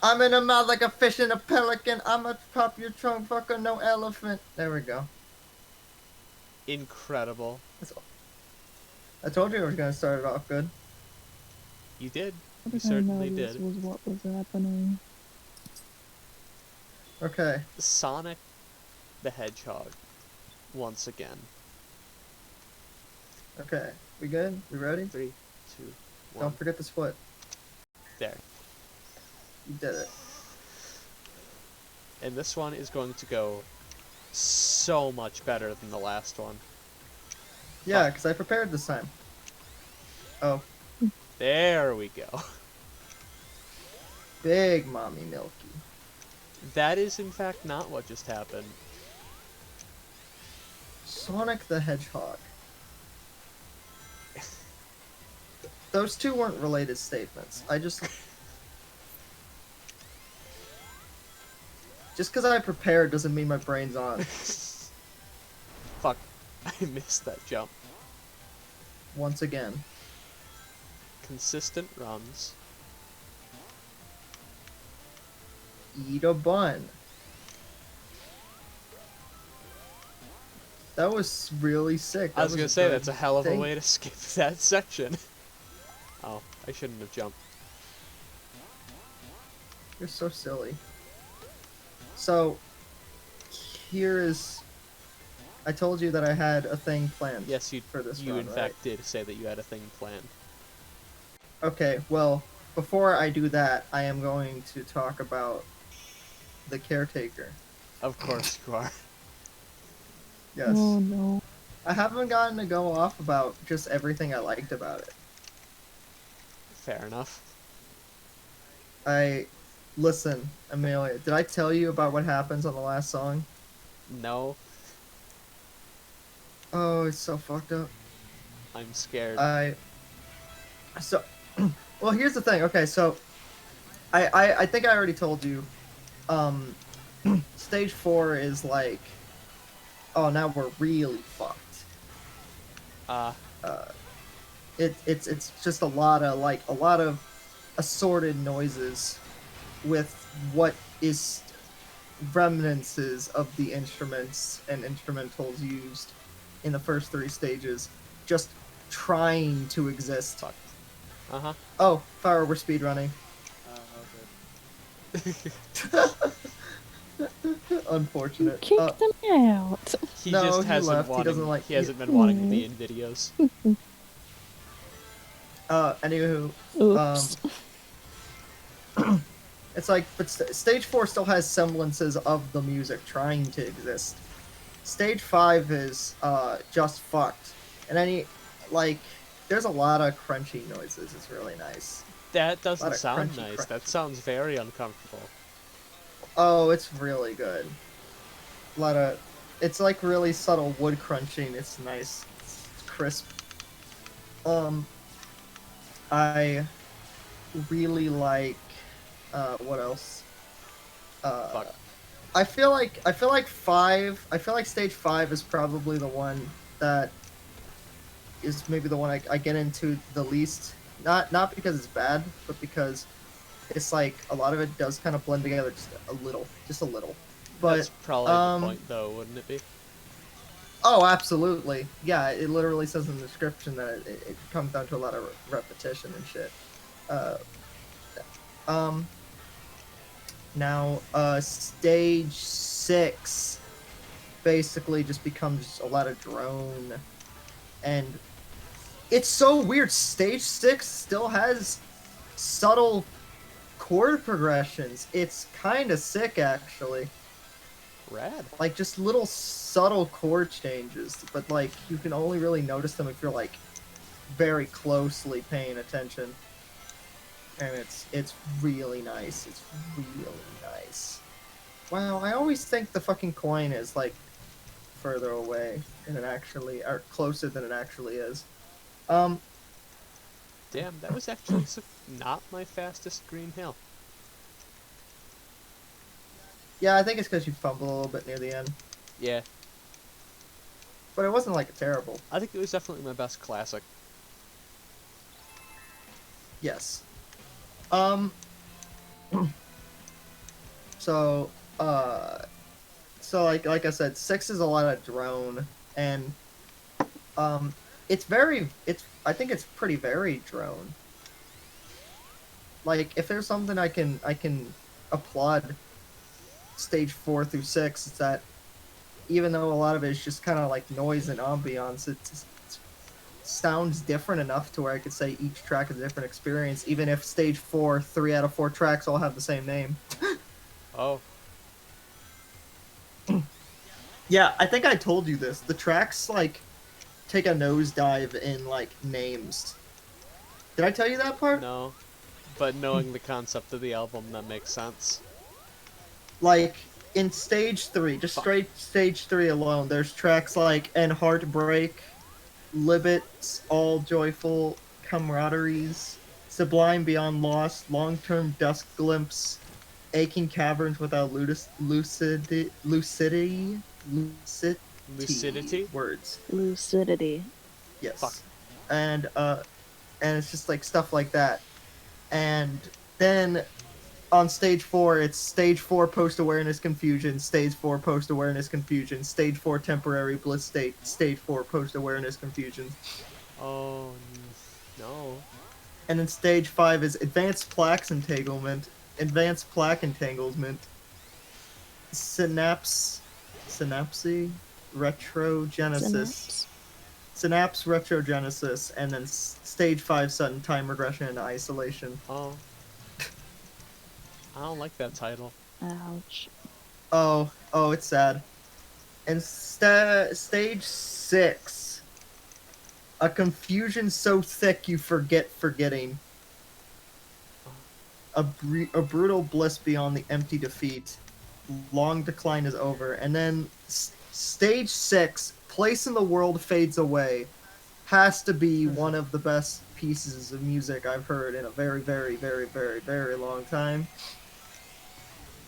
I'm in a mouth like a fish in a pelican. I'ma pop your trunk, fucker, no elephant. There we go. Incredible. I told you I was gonna start it off good. You did. I You didn't know certainly this did. was what was happening. Okay. Sonic the Hedgehog. Once again. Okay. We good? We ready? 3, 2, 1. Don't forget the split. There. You did it. And this one is going to go so much better than the last one. Yeah, because I prepared this time. Oh. There we go. Big Mommy Milky. That is in fact not what just happened. Sonic the Hedgehog. Those two weren't related statements. I just... Just because I prepared doesn't mean my brain's on. Fuck. I missed that jump. Once again. Consistent runs. Eat a bun. That was really sick. I was gonna say, that's a hell of a way to skip that section. Oh, I shouldn't have jumped. You're so silly. So, here is... I told you that I had a thing planned. Yes, for this you run, in right? fact did say that you had a thing planned. Okay, well, before I do that, I am going to talk about the caretaker. Of course you are. Yes. Oh no. I haven't gotten to go off about just everything I liked about it. Fair enough. Listen, Amelia, did I tell you about what happens on the last song? No, Oh, it's so fucked up. I'm scared. Well, here's the thing. Okay, so I think I already told you. Stage 4 is like, oh, now we're really fucked. It's just a lot of assorted noises with what is remnants of the instruments and instrumentals used in the first 3 stages, just trying to exist. Fuck. Uh-huh. Oh, Fire, we're speedrunning. Unfortunate. Kick them out. He No, just he hasn't left. He wanted, doesn't like- he hasn't been wanting to be in videos. Anywho, Oops. it's like, but stage 4 still has semblances of the music trying to exist. Stage 5 is just fucked, and there's a lot of crunchy noises. It's really nice. That doesn't of sound crunchy, nice. crunchy. That sounds very uncomfortable. Oh, it's really good. It's like really subtle wood crunching. It's nice. It's crisp. I really like, what else? Fuck. I feel like stage 5 is probably the one that is maybe the one I get into the least. Not because it's bad, but because it's like a lot of it does kind of blend together just a little. But That's probably the point, though, wouldn't it be? oh, absolutely. Yeah, it literally says in the description that it comes down to a lot of repetition and shit. Now, stage 6 basically just becomes a lot of drone, and it's so weird. Stage 6 still has subtle chord progressions. It's kind of sick, actually. Rad. Like, just little subtle chord changes, but like you can only really notice them if you're like very closely paying attention. And it's really nice. It's really nice. Wow, I always think the fucking coin is like further away than it actually, or closer than it actually is. Damn, that was actually not my fastest green hill. Yeah, I think it's because you fumbled a little bit near the end. Yeah, But it wasn't like terrible. I think it was definitely my best classic. Yes. So, uh, like I said, 6 is a lot of drone, and I think it's pretty varied drone. Like, if there's something I can applaud stage 4 through 6, it's that even though a lot of it is just kind of like noise and ambiance, it sounds different enough to where I could say each track is a different experience, even if stage 4, 3 out of 4 tracks all have the same name. Oh, Yeah, I think I told you this. The tracks, like, take a nosedive in, like, names. Did I tell you that part? no. But knowing the concept of the album, that makes sense. Like, in stage 3, just Fuck. straight stage 3 alone, there's tracks like And Heartbreak, Libets, All Joyful, Camaraderies, Sublime Beyond Lost, Long-Term Dusk Glimpse, Aching Caverns Without Lucidity? Lucidity? Words. Lucidity. Fuck. Yes. And it's just like stuff like that. And then on stage 4, it's stage 4 post-awareness confusion, stage 4 post-awareness confusion, stage 4 temporary bliss state, stage 4 post-awareness confusion. Oh, no. And then stage 5 is advanced plaque entanglement, synapse, retrogenesis, synapse retrogenesis, and then stage 5 sudden time regression and isolation. Oh. I don't like that title. Ouch. Oh, it's sad. And stage 6, a confusion so thick you forget forgetting. A brutal bliss beyond the empty defeat. Long decline is over. And then stage 6, place in the world fades away. Has to be one of the best pieces of music I've heard in a very, very, very, very, very long time.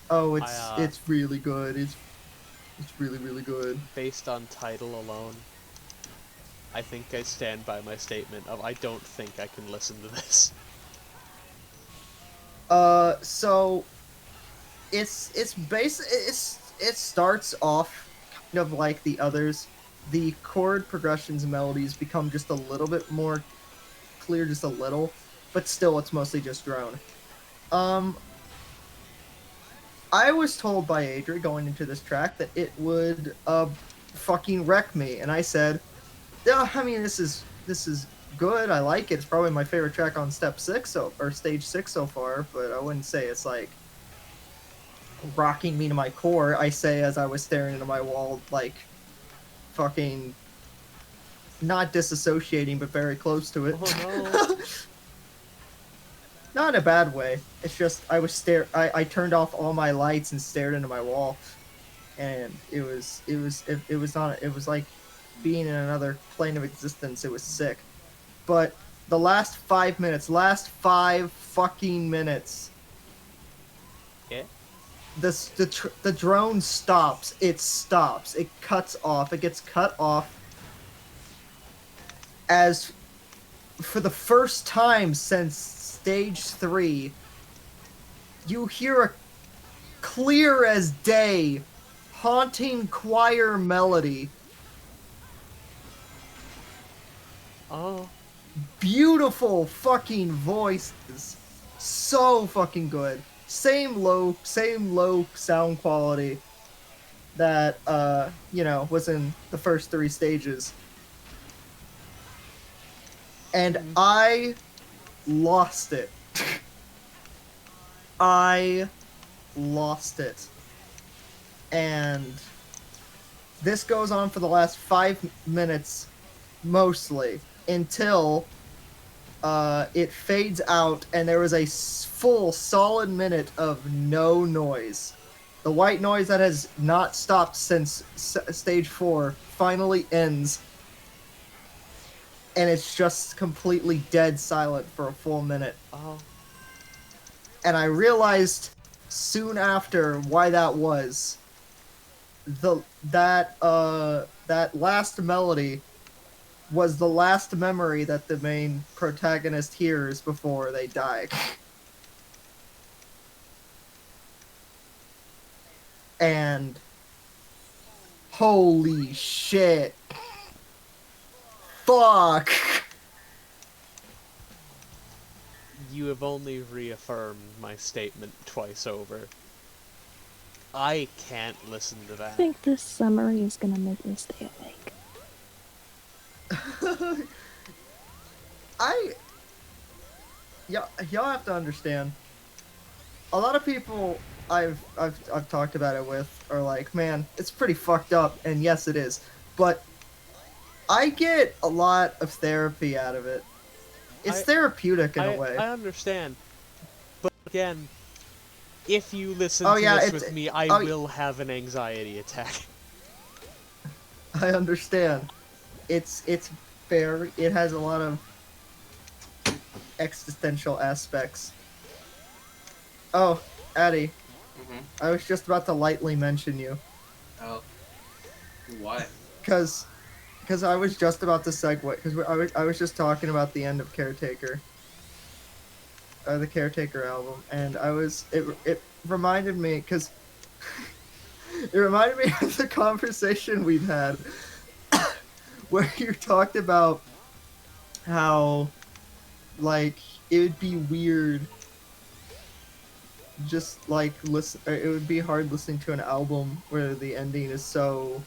Oh, it's really good. It's really, really good. Based on title alone, I think I stand by my statement of I don't think I can listen to this. So it starts off kind of like the others. The chord progressions and melodies become just a little bit more clear, just a little, but still it's mostly just drone. I was told by Adri going into this track that it would fucking wreck me, and I said, yeah, I mean, this is good. I like it. It's probably my favorite track on step 6 or stage 6 so far, but I wouldn't say it's like rocking me to my core. I say as I was staring into my wall, like fucking not disassociating, but very close to it. Oh no. Not in a bad way. It's just I turned off all my lights and stared into my wall, and it was like being in another plane of existence. It was sick. But the last 5 fucking minutes, Yeah? the drone stops. It stops. It cuts off. It gets cut off as for the first time since stage 3, you hear a clear as day, haunting choir melody. Oh. Beautiful fucking voices. So fucking good. Same low sound quality that, was in the first 3 stages. And I lost it. I lost it. And this goes on for the last 5 minutes, mostly, until it fades out and there was a full solid minute of no noise. The white noise that has not stopped since stage 4 finally ends. And it's just completely dead silent for a full minute. Oh. And I realized soon after why that was. That last melody was the last memory that the main protagonist hears before they die. and holy shit. Fuck. You have only reaffirmed my statement twice over. I can't listen to I that. think this summary is gonna make me stay awake. Y'all have to understand. A lot of people I've talked about it with are like, man, it's pretty fucked up, and yes, it is. But I get a lot of therapy out of it. It's therapeutic in a way. I understand. But again, if you listen Oh, to yeah, this it's- with me, I oh, will have an anxiety attack. I understand. It has a lot of existential aspects. Oh, Addi, Mm-hmm. I was just about to lightly mention you. Oh. Why? Because I was just about to segue, because I was just talking about the end of Caretaker. The Caretaker album, and it reminded me, because it reminded me of the conversation we've had where you talked about how, like, it would be weird just, like, it would be hard listening to an album where the ending is so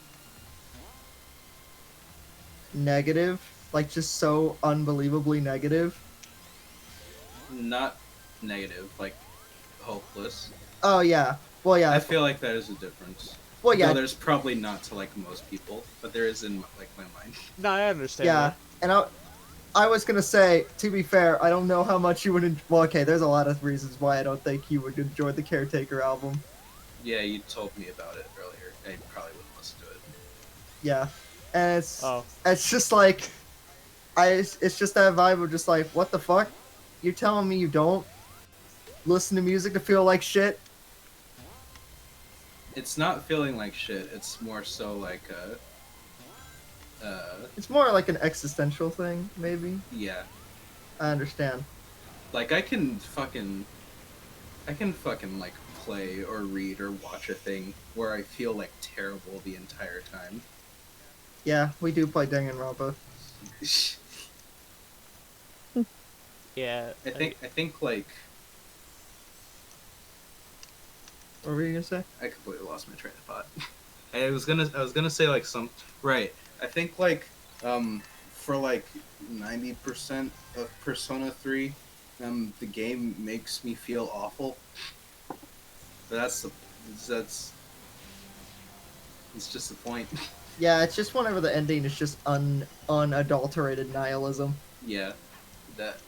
negative, like, just so unbelievably negative. Not negative, like hopeless. Oh, yeah. Well, yeah. I feel like that is a difference. Well, yeah. Though there's probably not to like most people, but there is in like my mind. No, I understand Yeah, that. and I was gonna say, to be fair, I don't know how much you would. Well, okay, there's a lot of reasons why I don't think you would enjoy the Caretaker album. Yeah, you told me about it earlier. I probably wouldn't listen to it. Yeah, and Oh. it's just like, it's just that vibe of just like, what the fuck? You're telling me you don't listen to music to feel like shit? It's not feeling like shit. It's more so like It's more like an existential thing, maybe. yeah. I understand. Like I can fucking like play or read or watch a thing where I feel like terrible the entire time. Yeah, we do play Danganronpa. Yeah. I think like What were you gonna say? I completely lost my train of thought. I was gonna say like some right. I think like for like 90% of Persona 3, the game makes me feel awful. But it's just the point. Yeah, it's just whenever the ending is just unadulterated nihilism. Yeah, that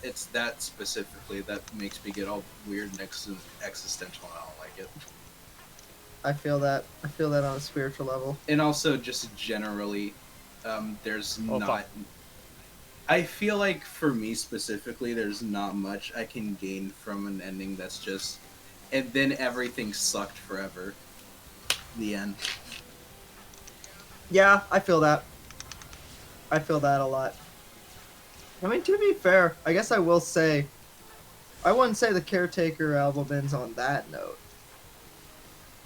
it's that specifically that makes me get all weird and existential, and I don't like it. I feel that on a spiritual level. And also just generally, there's Oh, not. fuck. I feel like for me specifically, there's not much I can gain from an ending that's just, and then everything sucked forever. The end. Yeah, I feel that. I feel that a lot. I mean, to be fair, I guess I will say, I wouldn't say the Caretaker album ends on that note.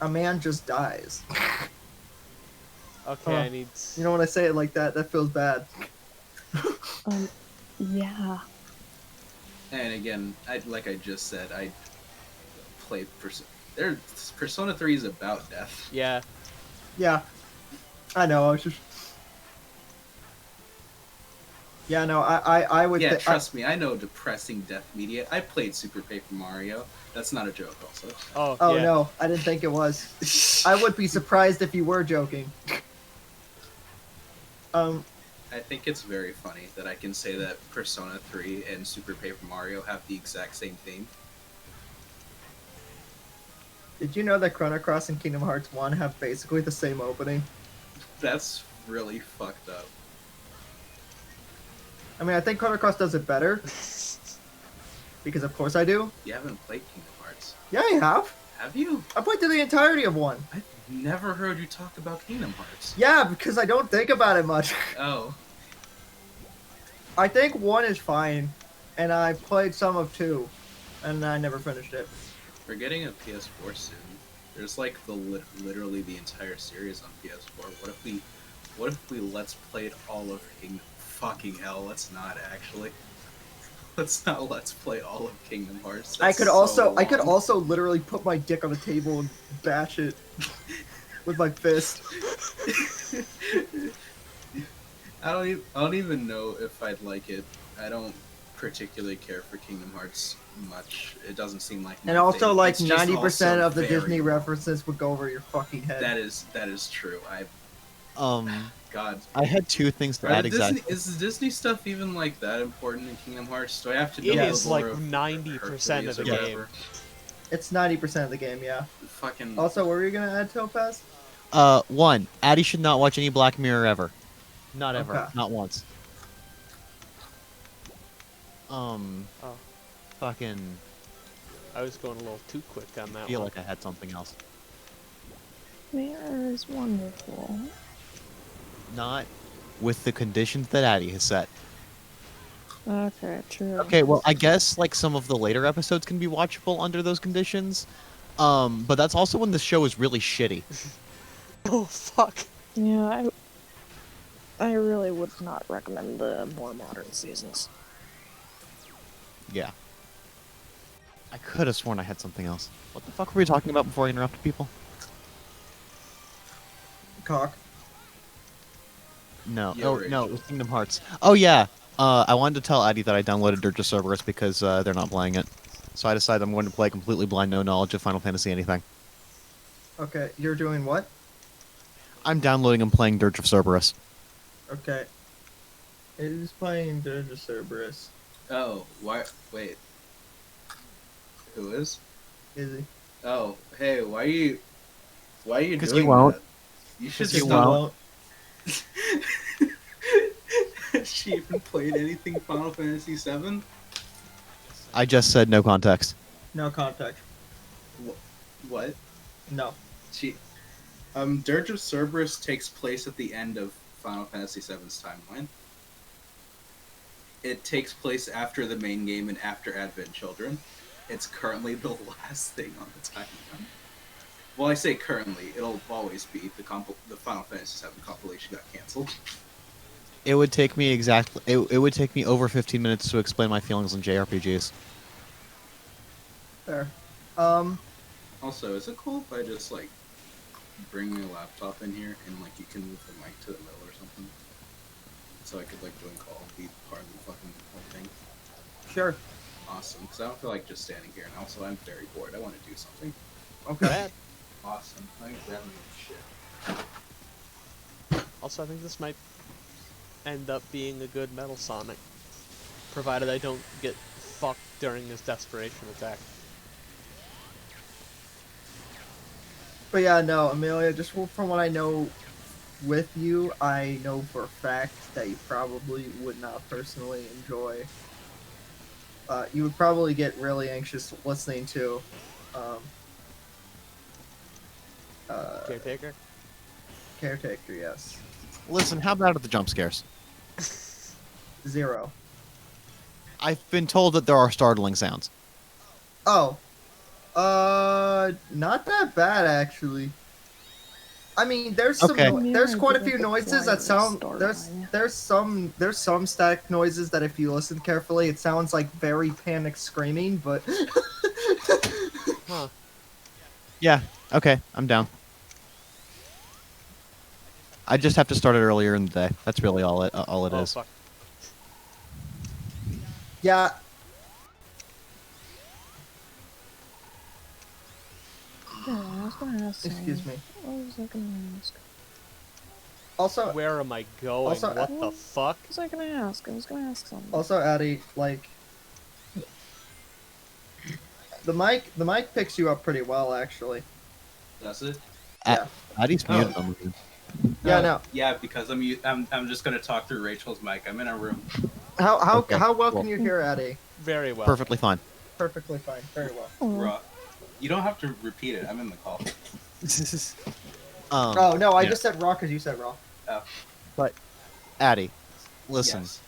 A man just dies. Okay, I need. You know, when I say it like that, that feels bad. Yeah. And again, like I just said, I play Persona 3 is about death. Yeah. Yeah, I know. I was just. Yeah, no, I would. Yeah, trust me, I know depressing death media. I played Super Paper Mario. That's not a joke, also. Oh yeah. no, I didn't think it was. I would be surprised if you were joking. I think it's very funny that I can say that Persona 3 and Super Paper Mario have the exact same theme. Did you know that Chrono Cross and Kingdom Hearts 1 have basically the same opening? That's really fucked up. I mean, I think Chrono Cross does it better. Because of course I do. You haven't played Kingdom Hearts. Yeah, I have. Have you? I played through the entirety of 1. I've never heard you talk about Kingdom Hearts. Yeah, because I don't think about it much. Oh. I think 1 is fine. And I played some of 2. And I never finished it. We're getting a PS4 soon. There's like literally the entire series on PS4. What if we let's played all of Kingdom? Fucking hell, let's not actually. Let's not let's play all of Kingdom Hearts. I That's could so also long. literally put my dick on the table and bash it with my fist. I don't even know if I'd like it. I don't particularly care for Kingdom Hearts much. It doesn't seem like my And also, thing. like It's just 90% also of the very Disney long. references would go over your fucking head. That is true. God. I had two things to Are add the exactly. Disney, is the Disney stuff even like that important in Kingdom Hearts? Do I have to know It the is lore like of 90% of the Hercules or game. whatever? It's 90% of the game, yeah. Fucking Also, what were you gonna add, Topaz? One, Addi should not watch any Black Mirror ever. Not ever. Okay. Not once. Oh, Fucking I was going a little too quick on that feel one. like I had something else. Mirror is wonderful. Not with the conditions that Addi has set. Okay, true. Okay, well, I guess like some of the later episodes can be watchable under those conditions. But that's also when the show is really shitty. Oh, fuck. Yeah, I really would not recommend the more modern seasons. Yeah. I could have sworn I had something else. What the fuck were we talking about before I interrupted people? Cock. No. Yeah, Oh, Rachel. no, it was Kingdom Hearts. Oh, yeah. I wanted to tell Addi that I downloaded Dirge of Cerberus because they're not playing it. So I decided I'm going to play completely blind, no knowledge of Final Fantasy anything. Okay, you're doing what? I'm downloading and playing Dirge of Cerberus. Okay. It is playing Dirge of Cerberus. Oh, why? Wait. Who is? Is he? Oh, hey, why are you 'Cause doing you won't. that? You should 'Cause you stop. won't. Has she even played anything Final Fantasy VII? I just said no context. No contact. What? No. She, Dirge of Cerberus takes place at the end of Final Fantasy VII's timeline. It takes place after the main game and after Advent Children. It's currently the last thing on the timeline. Well, I say currently. It'll always be. The Final Fantasy VII compilation got canceled. It would take me it would take me over 15 minutes to explain my feelings on JRPGs. There. Also, is it cool if I just like bring my laptop in here and like you can move the mic to the middle or something, so I could like join call and be part of the fucking whole thing? Sure. Awesome, because I don't feel like just standing here, and also I'm very bored. I want to do something. Okay. Bad. Awesome. Let me grab my shit. Also, I think this might end up being a good Metal Sonic. Provided I don't get fucked during this desperation attack. But yeah, no, Amelia, just from what I know with you, I know for a fact that you probably would not personally enjoy. You would probably get really anxious listening to Caretaker? Caretaker, yes. Listen, how about the jump scares? 0. I've been told that there are startling sounds. Oh. Not that bad, actually. I mean, there's some Okay. there's Yeah, quite a I few did noises the that sound quiet there's some static noises that if you listen carefully it sounds like very panicked screaming, but Huh. Yeah, okay, I'm down. I just have to start it earlier in the day. That's really all it Oh, is. fuck. yeah. Yeah, I was gonna ask. Excuse me. What was I gonna ask? Also, Where am I going? Also, What the fuck? What was I gonna ask? I was gonna ask something. also, Addi, like the mic picks you up pretty well, actually. Does it? Yeah. Addi's Oh. muted on the Yeah, no. Yeah, because I'm just gonna talk through Rachel's mic. I'm in a room. How Okay, how well cool. can you hear Addi? Very well. Perfectly fine. Perfectly fine. Very well. Oh, Raw. You don't have to repeat it. I'm in the call. Oh no, I yeah. just said raw because you said raw. Addi, listen. Yes.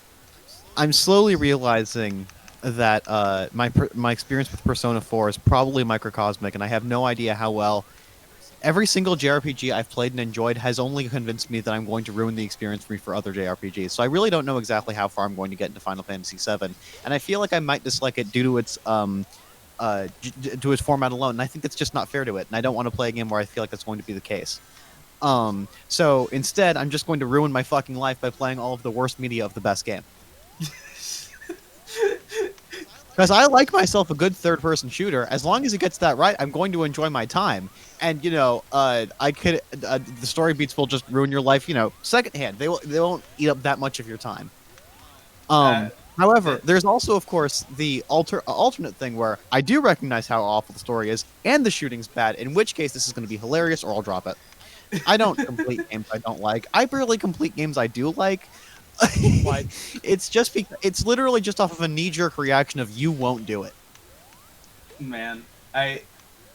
I'm slowly realizing that my experience with Persona 4 is probably microcosmic, and I have no idea how well every single JRPG I've played and enjoyed has only convinced me that I'm going to ruin the experience for me for other JRPGs. So I really don't know exactly how far I'm going to get into Final Fantasy VII, and I feel like I might dislike it due to its to its format alone. And I think that's just not fair to it. And I don't want to play a game where I feel like that's going to be the case. So instead, I'm just going to ruin my fucking life by playing all of the worst media of the best game. Because I like myself a good third-person shooter. As long as it gets that right, I'm going to enjoy my time. And the story beats will just ruin your life. Secondhand. They won't eat up that much of your time. However, there's also, of course, the alternate thing where I do recognize how awful the story is, and the shooting's bad. In which case, this is going to be hilarious, or I'll drop it. I don't complete games I don't like. I barely complete games I do like. Why? It's literally just off of a knee-jerk reaction of you won't do it. Man, I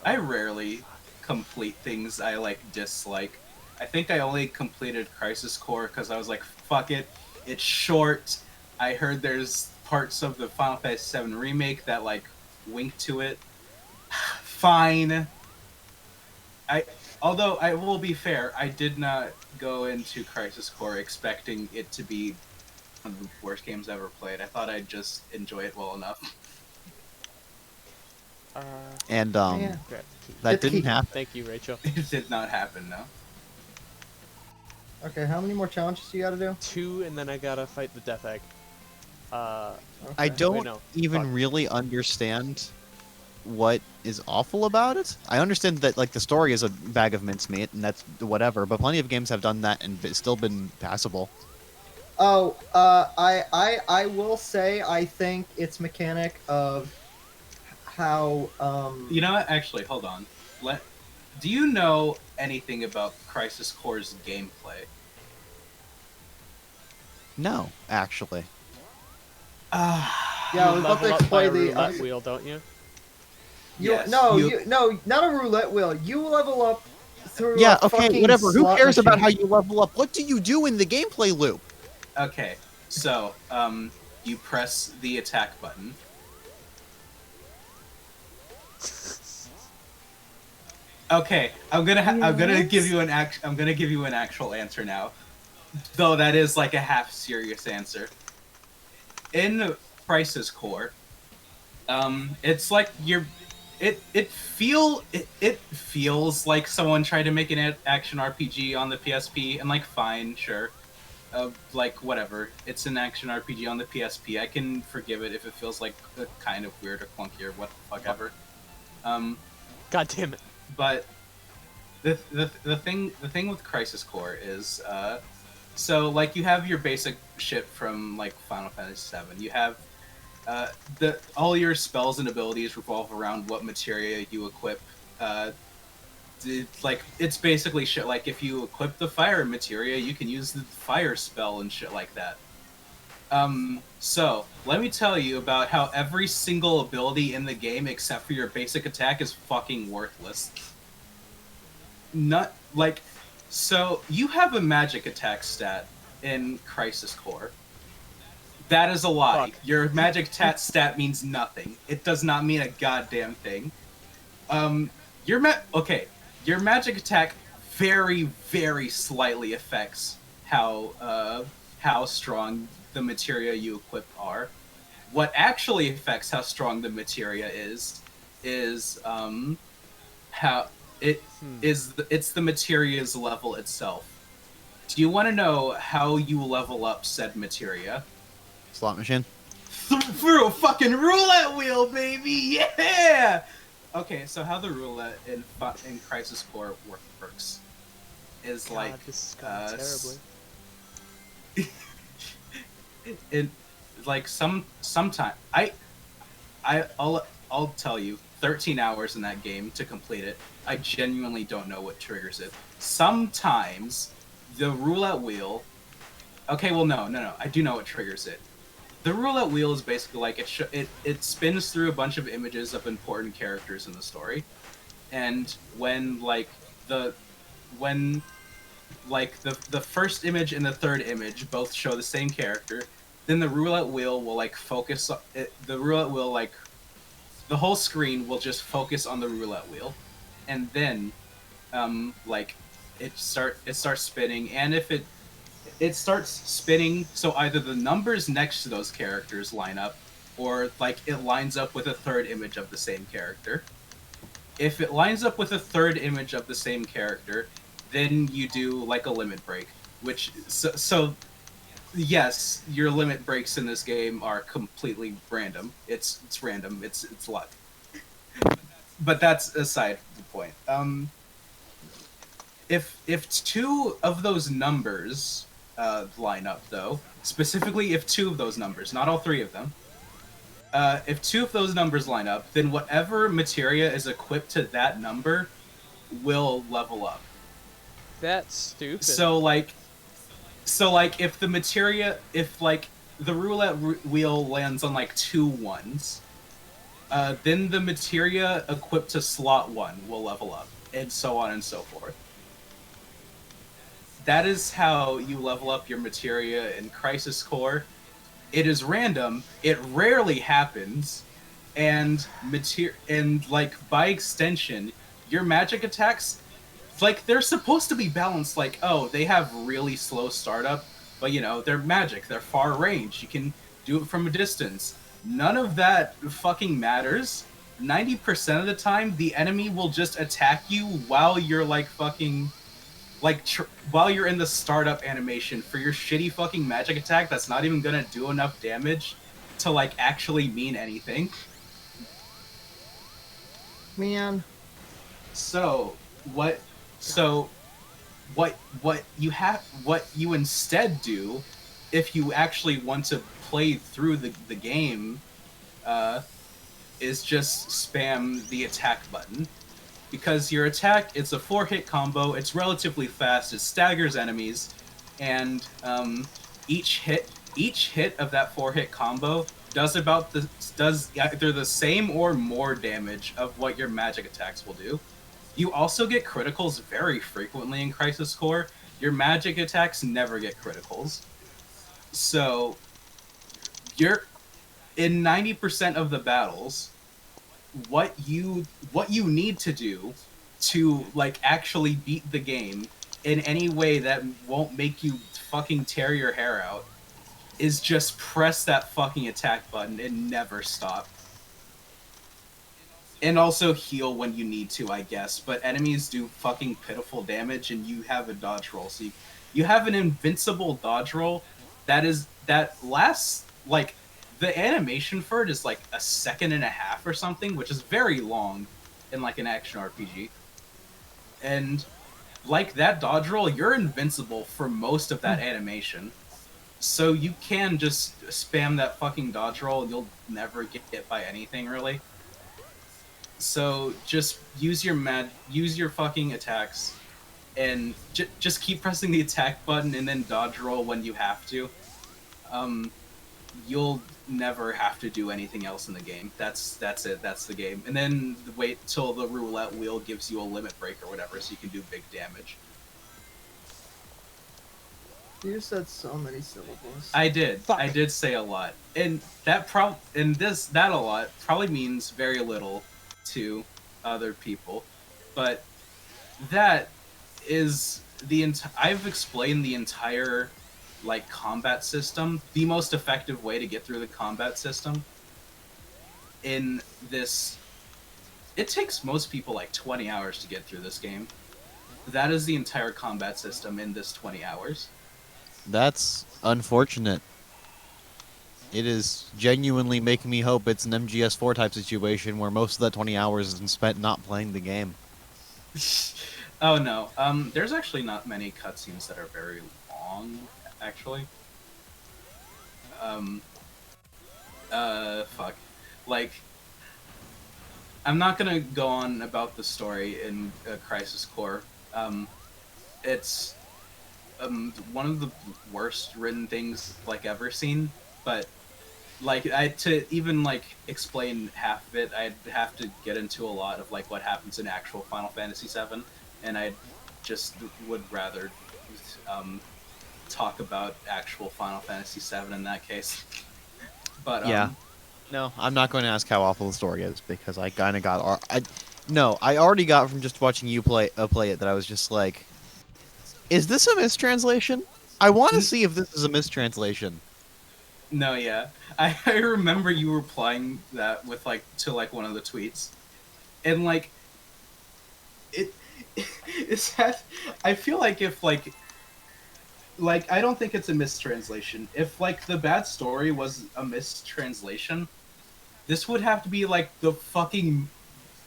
rarely complete things I dislike. I think I only completed Crisis Core because I was like, fuck it, it's short. I heard there's parts of the Final Fantasy VII remake that wink to it. Fine. Although I will be fair, I did not go into Crisis Core expecting it to be one of the worst games I've ever played. I thought I'd just enjoy it well enough. And Yeah. that didn't happen. Thank you, Rachel. It did not happen, no. Okay, how many more challenges do you gotta do? 2, and then I gotta fight the Death Egg. I Okay. don't Wait, no. even Fuck. really understand what is awful about it. I understand that the story is a bag of mincemeat and that's whatever, but plenty of games have done that and it's still been passable. Oh, I will say I think its mechanic of how You know what? Actually, hold on. Do you know anything about Crisis Core's gameplay? No, actually. yeah, I was You about to level up by a explain the roulette wheel, don't you? Yes, no, you- no, not a roulette wheel. You level up through Yeah, a okay, fucking whatever. Who slot cares about how machine. you level up? What do you do in the gameplay loop? Okay, so you press the attack button. Okay, I'm gonna give you an actual answer now, though that is a half serious answer. In Crisis Core, it's it feels like someone tried to make an action RPG on the PSP, and fine, sure. Whatever. It's an action RPG on the PSP. I can forgive it if it feels kind of weird or clunky or what the fuck ever. God damn it. But the thing with Crisis Core is so you have your basic shit from Final Fantasy VII. You have all your spells and abilities revolve around what materia you equip. It's basically shit if you equip the fire materia, you can use the fire spell and shit like that. So let me tell you about how every single ability in the game except for your basic attack is fucking worthless. So you have a magic attack stat in Crisis Core. That is a lie. Fuck. Your magic stat means nothing. It does not mean a goddamn thing. Your magic attack very, very slightly affects how strong the materia you equip are. What actually affects how strong the materia is how it is. It's the materia's level itself. Do you want to know how you level up said materia? Slot machine. Through a fucking roulette wheel, baby! Yeah! Okay, so how the roulette in Crisis Core works is God, this is going terribly. sometime I'll tell you 13 hours in that game to complete it. I genuinely don't know what triggers it. Sometimes the roulette wheel. Okay, well no, I do know what triggers it. The roulette wheel is basically it spins through a bunch of images of important characters in the story, and when the first image and the third image both show the same character, then the roulette wheel will focus it. The roulette wheel the whole screen will just focus on the roulette wheel, and then like it starts spinning, and if it starts spinning, so either the numbers next to those characters line up, or like it lines up with a third image of the same character. If it lines up with a third image of the same character, then you do like a limit break, which so yes, your limit breaks in this game are completely random. It's random. It's luck. But that's aside the point. If two of those numbers line up, though, specifically if two of those numbers, not all three of them, if two of those numbers line up, then whatever materia is equipped to that number will level up. That's stupid. So like if the materia, if like the roulette wheel lands on like 2 1s, then the materia equipped to slot 1 will level up, and so on and so forth. That is how you level up your materia in Crisis Core. It is random. It rarely happens, and like by extension, your magic attacks, like they're supposed to be balanced. Like, oh, they have really slow startup, but you know they're magic. They're far range. You can do it from a distance. None of that fucking matters. 90% of the time, the enemy will just attack you while you're like fucking. Like, while you're in the startup animation for your shitty fucking magic attack that's not even gonna do enough damage to, like, actually mean anything. Man. So, what you instead do, if you actually want to play through the game, is just spam the attack button. Because your attack, it's a 4-hit combo, it's relatively fast, it staggers enemies, and each hit of that 4-hit combo does either the same or more damage of what your magic attacks will do. You also get criticals very frequently in Crisis Core. Your magic attacks never get criticals. So, you're in 90% of the battles, what you need to do to like actually beat the game in any way that won't make you fucking tear your hair out is just press that fucking attack button and never stop. And also heal when you need to, I guess, but enemies do fucking pitiful damage and you have a dodge roll. So you have an invincible dodge roll that lasts like, the animation for it is like a 1.5 seconds or something, which is very long in like an action RPG. And like that dodge roll, you're invincible for most of that animation. So you can just spam that fucking dodge roll and you'll never get hit by anything really. So just use your fucking attacks and just keep pressing the attack button and then dodge roll when you have to. You'll never have to do anything else in the game. That's it. That's the game. And then wait till the roulette wheel gives you a limit break or whatever, so you can do big damage. You said so many syllables. I did. Fuck. I did say a lot, and that that a lot probably means very little to other people, but that is I've explained the entire like combat system, the most effective way to get through the combat system in this. It takes most people like 20 hours to get through this game. That is the entire combat system in this 20 hours. That's unfortunate. It is genuinely making me hope it's an MGS4 type situation where most of that 20 hours is spent not playing the game. Oh no, there's actually not many cutscenes that are very long, actually. Fuck. Like, I'm not gonna go on about the story in Crisis Core. It's one of the worst written things like ever seen, but like to even like explain half of it, I'd have to get into a lot of like what happens in actual Final Fantasy VII, and I just would rather talk about actual Final Fantasy VII in that case. But yeah. No, I'm not going to ask how awful the story is because I kind of got. No, I already got from just watching you play it that I was just like, is this a mistranslation? I want to see if this is a mistranslation. No, yeah. I remember you replying that with like to like one of the tweets. And like it it's that I feel like if like I don't think it's a mistranslation. If like the bad story was a mistranslation, this would have to be like the fucking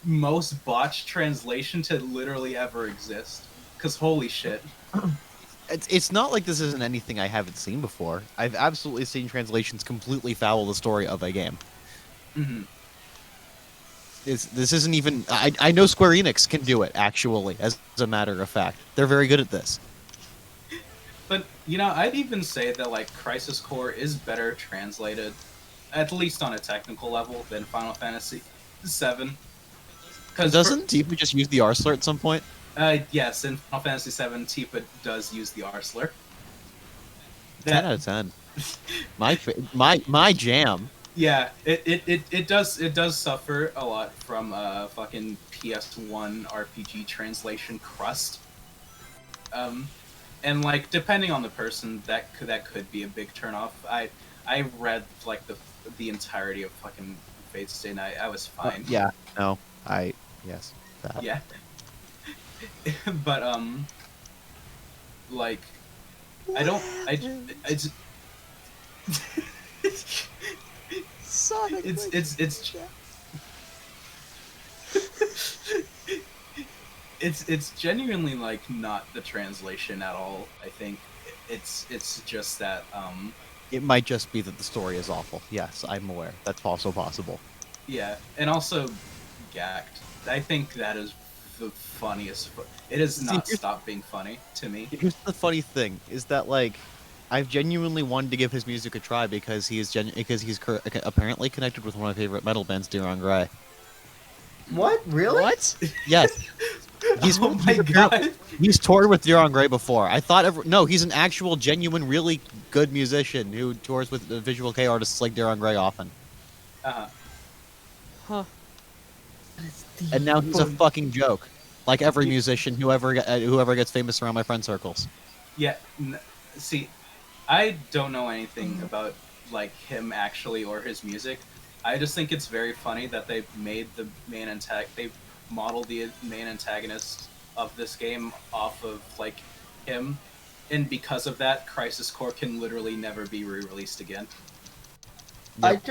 most botched translation to literally ever exist. Cause holy shit. It's not like this isn't anything I haven't seen before. I've absolutely seen translations completely foul the story of a game. Hmm. This isn't even. I know Square Enix can do it, actually, as a matter of fact. They're very good at this. But you know, I'd even say that like Crisis Core is better translated, at least on a technical level, than Final Fantasy VII. Doesn't Tifa just use the R slur at some point? Yes, in Final Fantasy VII, Tifa does use the R slur. 10 out of 10. My jam. Yeah, it does suffer a lot from fucking PS1 RPG translation crust. And like depending on the person, that could be a big turnoff. I read like the entirety of fucking Fate's Stay Night. I was fine. Yeah. No. Yes. That. Yeah. But like I don't I just Sonic. it's it's genuinely like not the translation at all. I think it's just that It might just be that the story is awful. Yes, I'm aware. That's also possible. yeah, and also gacked. I think that is the funniest. It has not stopped being funny to me. Here's the funny thing: is that like, I've genuinely wanted to give his music a try because he's apparently connected with one of my favorite metal bands, Deer on Grey. What? Really? What? Yes, he's Oh my god! he's toured with Deer on Grey before. I thought no, he's an actual, genuine, really good musician who tours with visual kei artists like Deer on Grey often. Huh. And now he's a fucking joke, like every musician whoever gets famous around my friend circles. Yeah, see, I don't know anything about like him actually or his music. I just think it's very funny that they made the they modeled the main antagonist of this game off of like him, and because of that, Crisis Core can literally never be re-released again. Yep.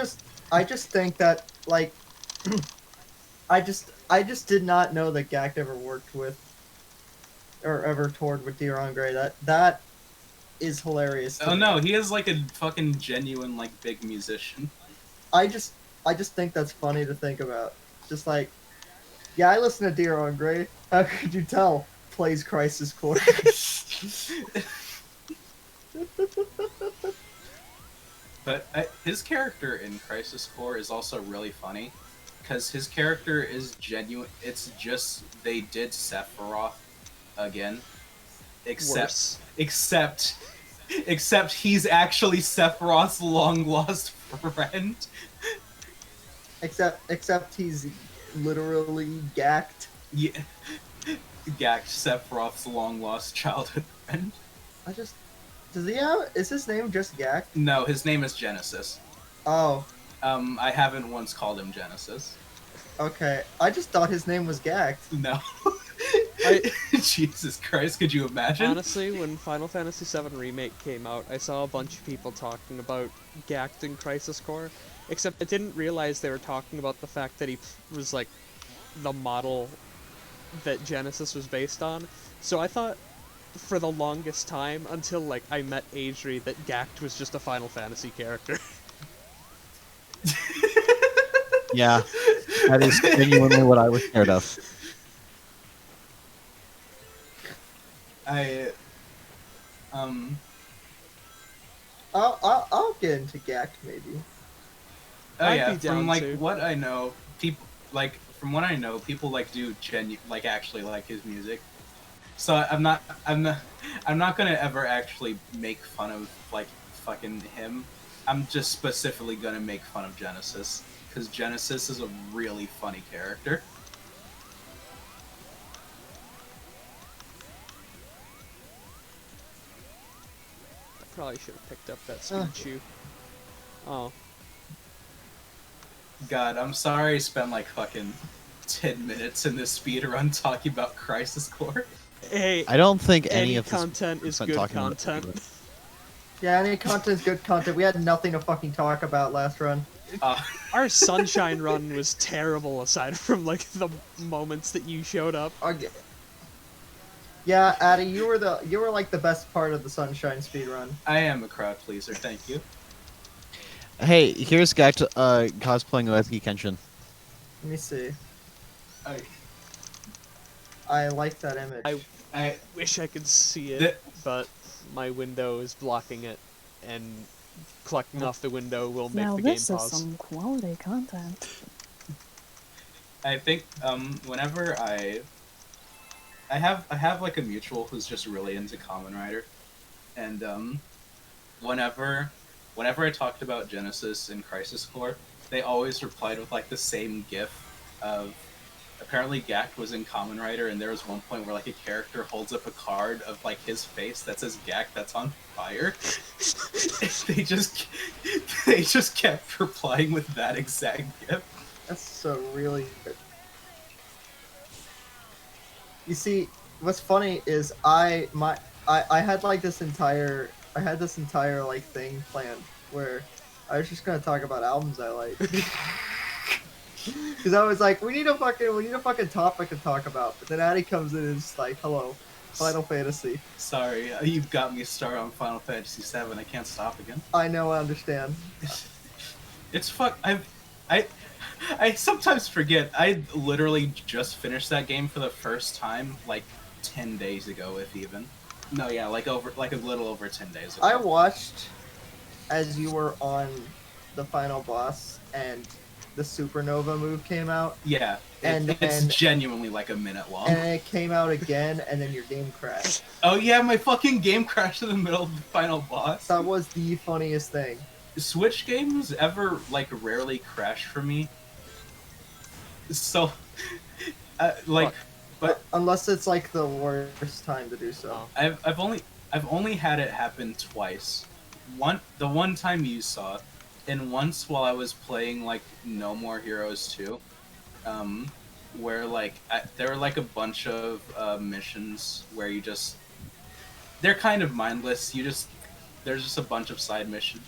I just think that like I just did not know that Gact ever worked with or ever toured with Deer on Grey. That is hilarious. Oh no, he is like a fucking genuine like big musician. I just think that's funny to think about. Just like, yeah, I listen to Deer on Grey. How could you tell? Plays Crisis Core. But his character in Crisis Core is also really funny, because his character is genuine. It's just they did Sephiroth again, except he's actually Sephiroth's long lost friend. Except he's literally Gact. Yeah, Gact, Sephiroth's long lost childhood friend. Does he have? Is his name just Gact? No, his name is Genesis. Oh, I haven't once called him Genesis. okay. I just thought his name was Gact. No. Jesus Christ, could you imagine? Honestly, when Final Fantasy VII Remake came out, I saw a bunch of people talking about Gact in Crisis Core, except I didn't realize they were talking about the fact that he was, like, the model that Genesis was based on. So I thought, for the longest time, until, like, I met Adri, that Gact was just a Final Fantasy character. Yeah, that is genuinely what I was scared of. I'll get into Gact maybe. Oh I'd yeah, be down from like to. what I know, people like do like actually like his music. So I'm not gonna ever actually make fun of like fucking him. I'm just specifically gonna make fun of Genesis, because Genesis is a really funny character. Probably should have picked up that speed shoe. Oh. God, I'm sorry I spent like fucking 10 minutes in this speedrun talking about Crisis Core. Hey, I don't think any of this content is spent good talking about content. it. Yeah, any content is good content. We had nothing to fucking talk about last run. Our Sunshine run was terrible, aside from like the moments that you showed up. Okay. Yeah, Addi, you were like the best part of the Sunshine speedrun. I am a crowd pleaser, thank you. Hey, here's Gact cosplaying Oeski Kenshin. Let me see. I I like that image. I wish I could see it, but my window is blocking it, and collecting off the window will make Now the game this pause. is some quality content. I think whenever I have like a mutual who's just really into Kamen Rider, and whenever I talked about Genesis and Crisis Core, they always replied with like the same GIF of apparently Gak was in Kamen Rider, and there was one point where like a character holds up a card of like his face that says Gak that's on fire. they just kept replying with that exact GIF. That's so really good. You see, what's funny is I had like this entire like thing planned where I was just gonna talk about albums I like. Because I was like, we need a fucking topic to talk about. But then Addi comes in and is like, hello, Final Fantasy. Sorry, you've got me started on Final Fantasy VII. I can't stop again. I know, I understand. It's fuck. I sometimes forget. I literally just finished that game for the first time like 10 days ago, if even. No, yeah, like a little over 10 days ago. I watched as you were on the final boss and the supernova move came out. Yeah, and it's then, genuinely like a minute long. And it came out again, and then your game crashed. Oh yeah, my fucking game crashed in the middle of the final boss. That was the funniest thing. Switch games ever like rarely crash for me. So, like, but unless it's like the worst time to do so. I've only had it happen twice. The one time you saw, and once while I was playing like No More Heroes 2, where like there were like a bunch of missions where they're kind of mindless. There's just a bunch of side missions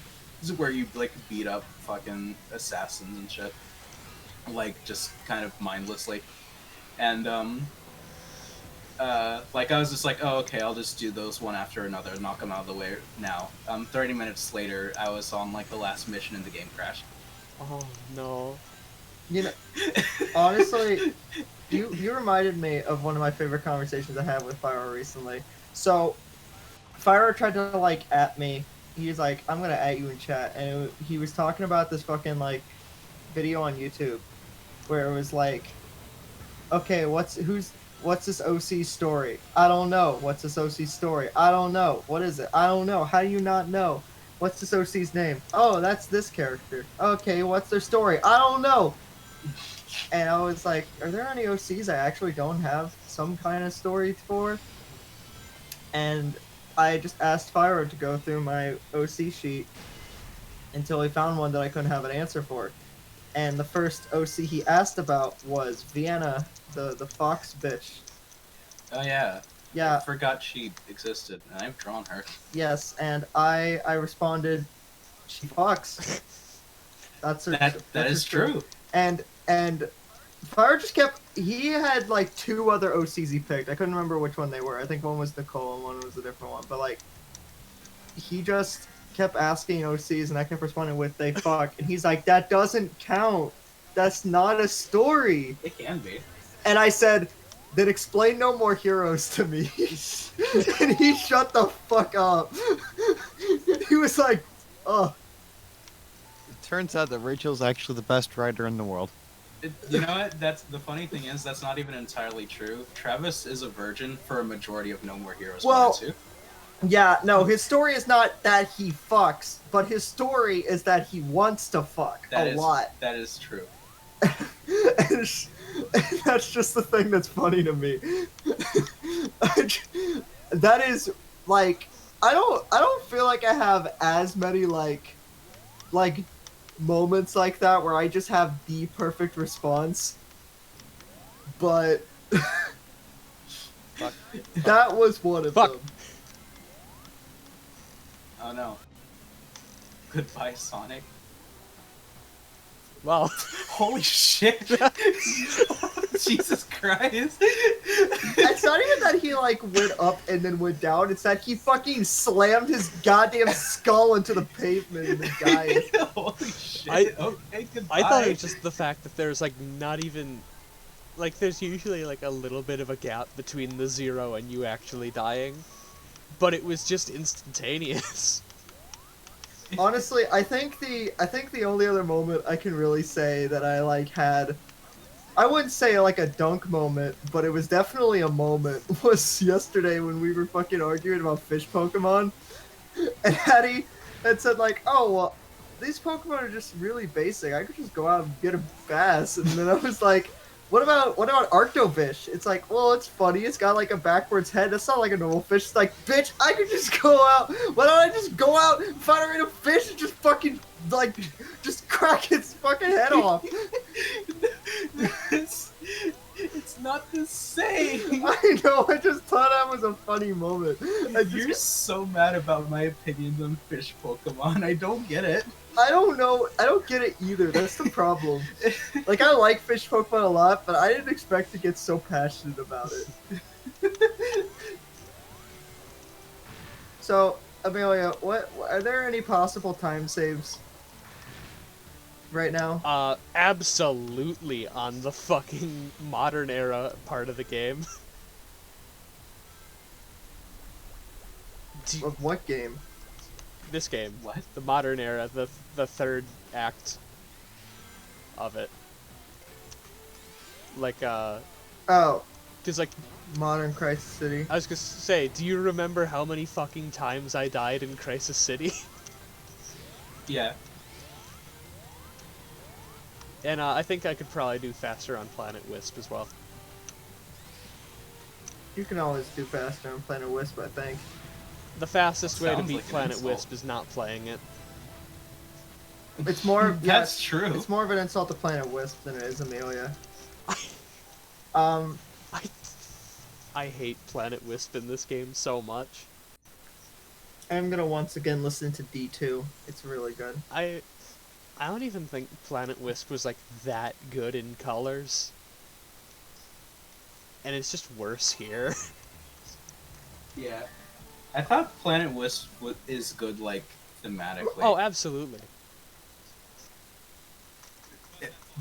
where you like beat up fucking assassins and shit, like just kind of mindlessly, and like I was just like, oh okay, I'll just do those one after another, knock them out of the way now. 30 minutes later, I was on like the last mission and the game crashed. Oh no. You know, honestly, you reminded me of one of my favorite conversations I had with Fire recently. So, Fire tried to like at me. He's like, I'm gonna at you in chat, and he was talking about this fucking like video on YouTube where it was like, okay, what's this OC story? I don't know. What's this OC story? I don't know. What is it? I don't know. How do you not know? What's this OC's name? Oh, that's this character. Okay, what's their story? I don't know. And I was like, are there any OCs I actually don't have some kind of story for? And I just asked Fyro to go through my OC sheet until he found one that I couldn't have an answer for. And the first OC he asked about was Vienna, the fox bitch. Oh yeah. Yeah. I forgot she existed, and I've drawn her. Yes, and I responded, she fucks. That's her. That is true. And Fire just kept. He had like two other OCs he picked. I couldn't remember which one they were. I think one was Nicole and one was a different one. But like, he just kept asking OCs, and I kept responding with "they fuck," and he's like, "That doesn't count. That's not a story." It can be. And I said, "Then explain No More Heroes to me." And he shut the fuck up. He was like, "Oh." It turns out that Rachel's actually the best writer in the world. You know what? That's the funny thing is that's not even entirely true. Travis is a virgin for a majority of No More Heroes 1 and 2. Yeah, no, his story is not that he fucks, but his story is that he wants to fuck a lot. That is true. And that's just the thing that's funny to me. That is, like, I don't feel like I have as many like moments like that where I just have the perfect response. But Fuck. that was one of Fuck. them. Oh no. Goodbye, Sonic. Well, Holy shit! Jesus Christ! It's not even that he like went up and then went down. It's that he fucking slammed his goddamn skull into the pavement and then died. Holy shit! Okay, goodbye. I thought it was just the fact that there's like not even like there's usually like a little bit of a gap between the 0 and you actually dying, but it was just instantaneous. Honestly, I think the only other moment I can really say that I like had, I wouldn't say like a dunk moment, but it was definitely a moment, was yesterday when we were fucking arguing about fish Pokemon, and Addi had said like, oh well, these Pokemon are just really basic. I could just go out and get them fast, and then I was like, what about Arctofish? It's like, well, it's funny. It's got like a backwards head. That's not like a normal fish. It's like, bitch, I could just go out. Why don't I just go out and find a random fish and just fucking like just crack its fucking head off? It's not the same. I know. I just thought that was a funny moment. You're so mad about my opinions on fish Pokemon. I don't get it. I don't know. I don't get it either. That's the problem. Like, I like fish Pokemon a lot, but I didn't expect to get so passionate about it. So, Amelia, what are there any possible time saves right now? Absolutely on the fucking modern era part of the game. Of what game? This game. What? The modern era, the third act of it. Like, Oh, cause like, Modern Crisis City. I was gonna say, do you remember how many fucking times I died in Crisis City? Yeah. And I think I could probably do faster on Planet Wisp as well. You can always do faster on Planet Wisp, I think. The fastest way to Sounds beat like an Planet insult. Wisp is not playing it. It's more. That's yeah, true. It's more of an insult to Planet Wisp than it is Amelia. I hate Planet Wisp in this game so much. I'm gonna once again listen to D2. It's really good. I don't even think Planet Wisp was like that good in colors. And it's just worse here. Yeah. I thought Planet Wisp is good, like, thematically. Oh, absolutely.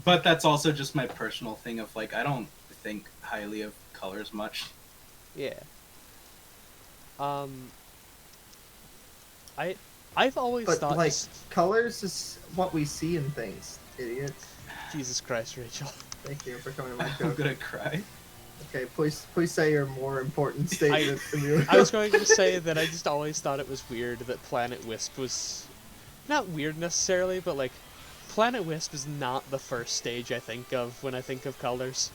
But that's also just my personal thing of, like, I don't think highly of colors much. Yeah. I've always But thought like, colors is what we see in things, idiot. Jesus Christ, Rachel. Thank you for coming to my I'm joke. gonna cry. Okay, please say your more important statement. Amelia. I was going to say that I just always thought it was weird that Planet Wisp was not weird necessarily, but like Planet Wisp is not the first stage I think of when I think of colors.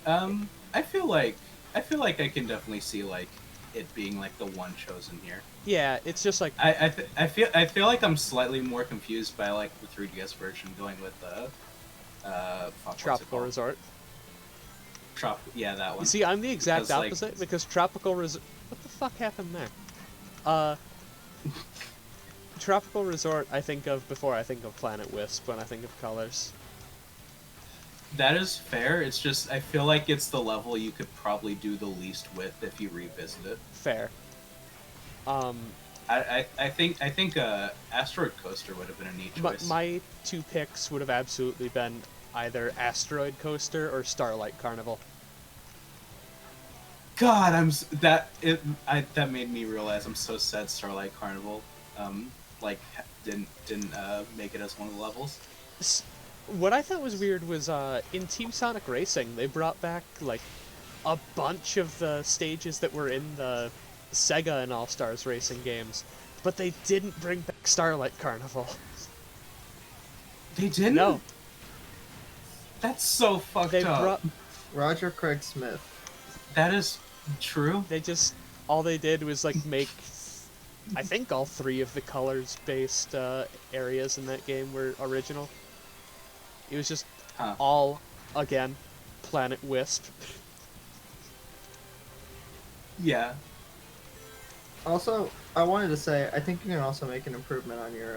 I feel like I can definitely see, like, it being, like, the one chosen here. Yeah, it's just like I feel like I'm slightly more confused by, like, the 3DS version going with the fuck, what's it Tropical called? Resort. Yeah, that one. You see, I'm the exact Because, like, opposite because Tropical Resort. What the fuck happened there? Tropical Resort I think of before I think of Planet Wisp when I think of colors. That is fair. It's just I feel like it's the level you could probably do the least with if you revisit it. Fair. I think Asteroid Coaster would have been a neat choice. My two picks would have absolutely been either Asteroid Coaster or Starlight Carnival. God, that made me realize I'm so sad Starlight Carnival didn't make it as one of the levels. What I thought was weird was in Team Sonic Racing they brought back like a bunch of the stages that were in the Sega and All Stars Racing games, but they didn't bring back Starlight Carnival. They didn't? No. That's so fucked up. Roger Craig Smith. That is true. They just all they did was like make, I think all 3 of the colors-based areas in that game were original. It was just all, again, Planet Wisp. Yeah. Also, I wanted to say, I think you can also make an improvement on your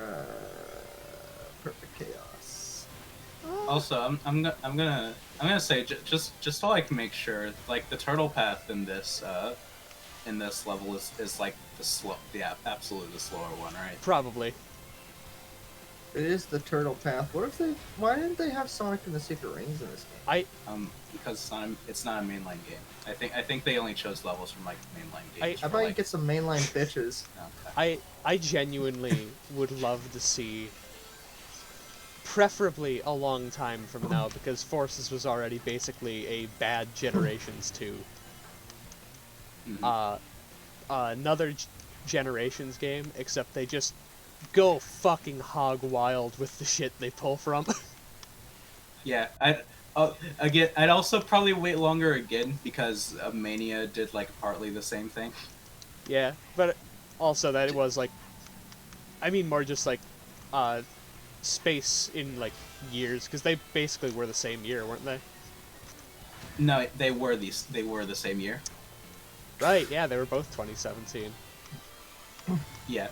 Perfect Chaos. Also, I'm gonna say just to like make sure, like the turtle path in this level is like absolutely the slower one, right? Probably. It is the turtle path. Why didn't they have Sonic and the Secret Rings in this game? Because it's not a mainline game. I think they only chose levels from like mainline games. How about you get some mainline bitches? Okay. I genuinely would love to see, preferably a long time from now, because Forces was already basically a bad Generations 2. Mhm. Another Generations game, except they just go fucking hog wild with the shit they pull from. Yeah, I'd also probably wait longer again because Mania did like partly the same thing. Yeah, but also that it was like, I mean more just like, space in like years, because they basically were the same year, weren't they? No, they were the same year. Right, yeah, they were both 2017. Yeah.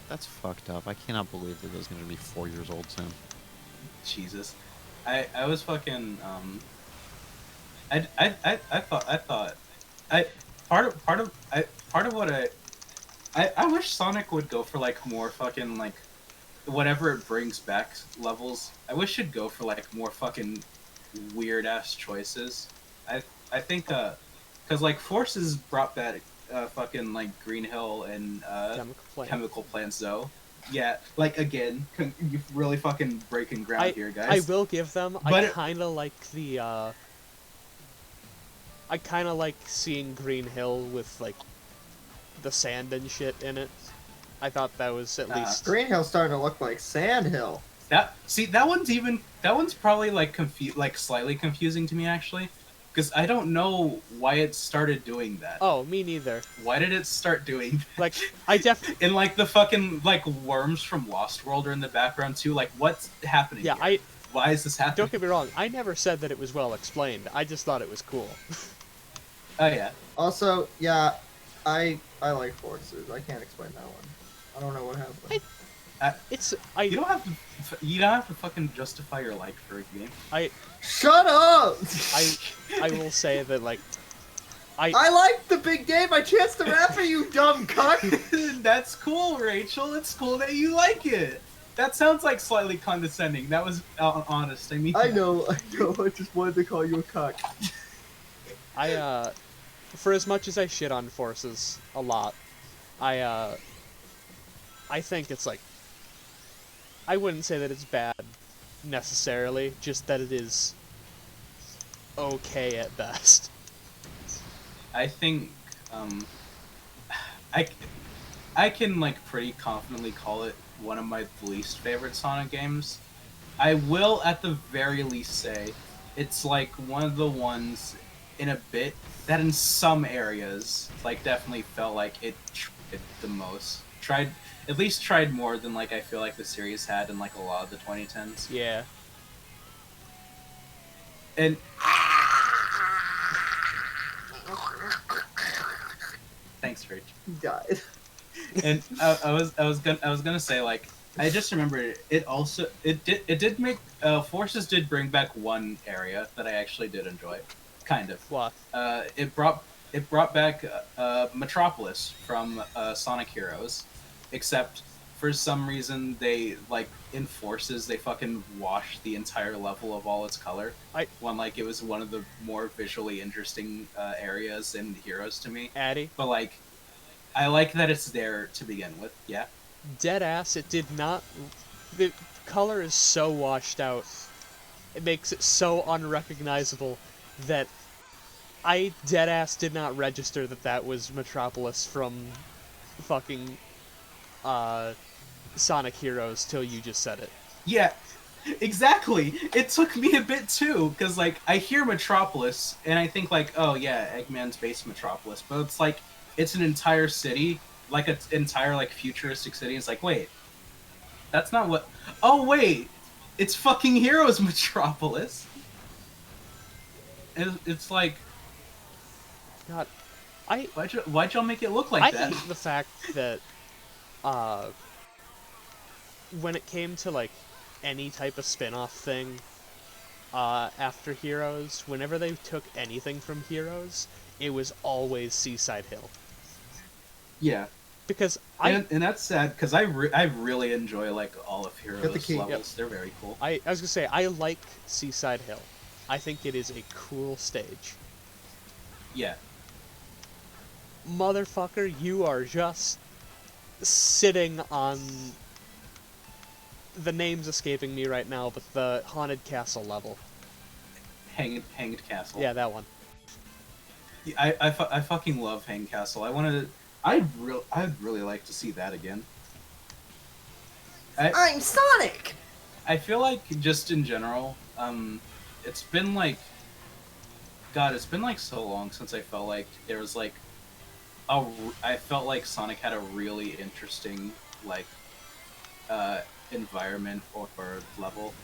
That's fucked up. I cannot believe that it's going to be 4 years old soon. Jesus. I was fucking I thought part of what I wish Sonic would go for like more fucking like whatever it brings back levels. I wish it'd go for like more fucking weird ass choices. I think cuz like Forces brought back fucking like Green Hill and Chemical Plant Zoo. Yeah, like again, you're really fucking breaking ground here, guys. I will give them. But I kind of like the. I kind of like seeing Green Hill with like the sand and shit in it. I thought that was at least. Green Hill's starting to look like Sand Hill. that one's probably like slightly confusing to me actually, because I don't know why it started doing that. Oh, me neither. Why did it start doing that? Like I definitely. And like the fucking like worms from Lost World are in the background too. Like what's happening? Yeah, here? Why is this happening? Don't get me wrong. I never said that it was well explained. I just thought it was cool. Oh yeah. Also, yeah, I like Forces. I can't explain that one. I don't know what happened. You don't have to fucking justify your like for a game. Shut up! I will say that like. I like the big game. I chanced the rapper, you dumb cuck. That's cool, Rachel. It's cool that you like it. That sounds like slightly condescending. That was honest. I mean. I know. I just wanted to call you a cuck. For as much as I shit on Forces a lot, I think it's like, I wouldn't say that it's bad necessarily, just that it is okay at best. I think I can like pretty confidently call it one of my least favorite Sonic games. I will at the very least say it's like one of the ones in a bit that in some areas like definitely felt like it the most tried more than like I feel like the series had in like a lot of the 2010s. Yeah. And thanks, Rich. He died. And I was gonna say like I just remembered it did make Forces did bring back one area that I actually did enjoy, kind of. What? It brought back Metropolis from Sonic Heroes, except for some reason they like in Forces they fucking washed the entire level of all its color. When like it was one of the more visually interesting areas in Heroes to me. Addi? But like I like that it's there to begin with. Yeah. Deadass, it did not. The color is so washed out. It makes it so unrecognizable that I deadass did not register that that was Metropolis from fucking Sonic Heroes till you just said it. Yeah. Exactly. It took me a bit too, because like I hear Metropolis and I think like, oh yeah, Eggman's based in Metropolis, but it's like it's an entire city, like an entire like futuristic city. It's like, wait, that's not what. Oh wait, it's fucking Heroes Metropolis. It's like, God, I why'd y'all make it look like that? hate the fact that when it came to like any type of spin-off thing after Heroes, whenever they took anything from Heroes, it was always Seaside Hill. Yeah, Because and that's sad because I really enjoy like all of Heroes key. levels. Yep. They're very cool. I was gonna say I like Seaside Hill. I think it is a cool stage. Yeah. Motherfucker, you are just sitting on the name's escaping me right now, but the haunted castle level. Hanged Castle. Yeah, that one. I fucking love Hanged Castle. I'd really like to see that again. I'm Sonic! I feel like just in general, it's been like, God, it's been like so long since I felt like there was like, I felt like Sonic had a really interesting like, environment or level.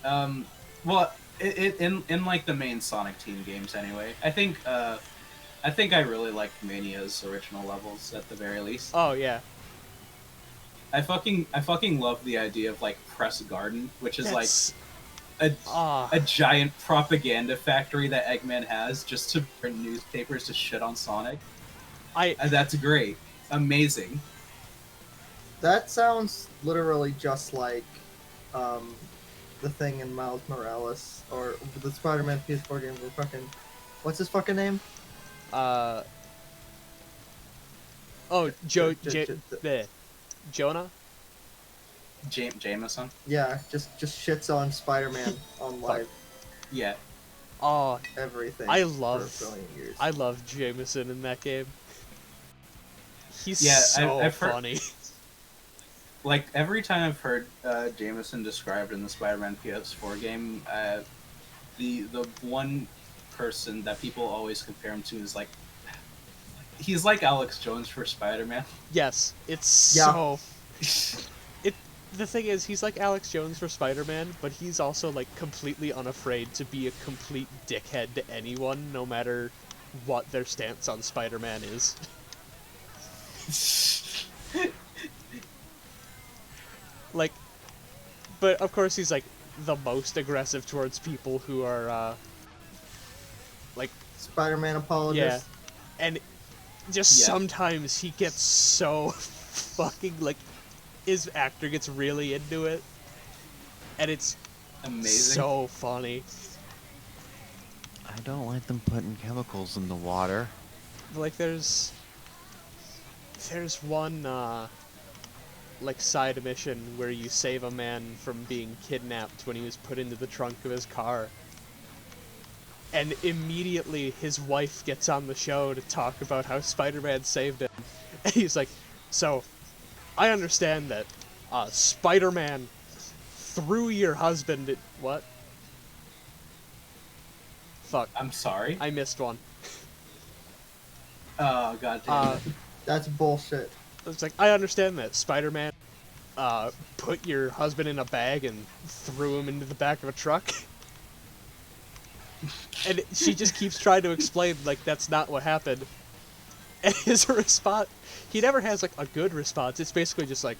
Well, in like the main Sonic Team games anyway. I think I really liked Mania's original levels at the very least. Oh yeah. I fucking love the idea of like Press Garden, which is That's... a giant propaganda factory that Eggman has just to print newspapers to shit on Sonic. And that's great, amazing. That sounds literally just like the thing in Miles Morales or the Spider-Man PS4 game. Where fucking, what's his fucking name? Jonah? Jameson? Yeah, just shits on Spider-Man on live Yeah. Oh, everything. I for love a billion years. I love Jameson in that game. He's Yeah, so I've heard- funny. Like, every time I've heard Jameson described in the Spider-Man PS4 game, the one person that people always compare him to is like, he's like Alex Jones for Spider-Man. Yes, it's Yeah. so... The thing is, he's like Alex Jones for Spider-Man, but he's also like completely unafraid to be a complete dickhead to anyone, no matter what their stance on Spider-Man is. Like, but of course he's like the most aggressive towards people who are like Spider-Man apologist. yeah, and just Yeah. sometimes he gets so fucking like his actor gets really into it, and it's Amazing. so funny. I don't like them putting chemicals in the water. Like there's one like side mission where you save a man from being kidnapped when he was put into the trunk of his car. And immediately his wife gets on the show to talk about how Spider-Man saved him. And he's like, so, I understand that Spider-Man threw your husband at... What? Fuck. I'm sorry. I missed one. Oh, god damn it. That's bullshit. It's like, I understand that Spider-Man put your husband in a bag and threw him into the back of a truck. And she just keeps trying to explain, like, that's not what happened. And his response, he never has, like, a good response. It's basically just like,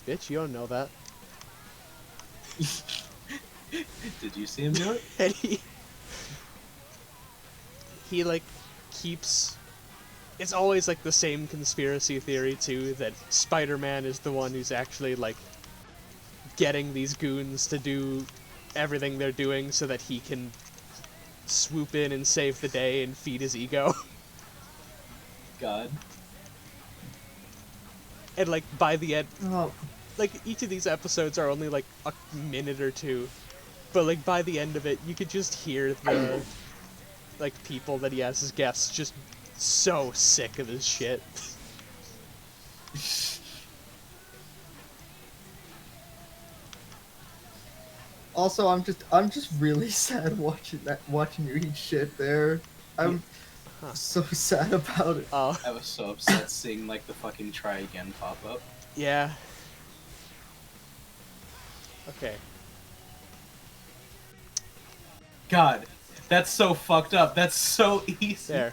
bitch, you don't know that. Did you see him do it? And he like, keeps... It's always, like, the same conspiracy theory, too, that Spider-Man is the one who's actually, like, getting these goons to do everything they're doing so that he can swoop in and save the day and feed his ego. God. And, like, by the end... Oh, Like, each of these episodes are only, like, a minute or two. But, like, by the end of it, you could just hear the, like, people that he has as guests just so sick of his shit. Also, I'm just really sad watching you eat shit there. I'm Huh. so sad about it. Oh, I was so upset seeing like the fucking try again pop up. yeah. Okay. God, that's so fucked up. That's so easy. There.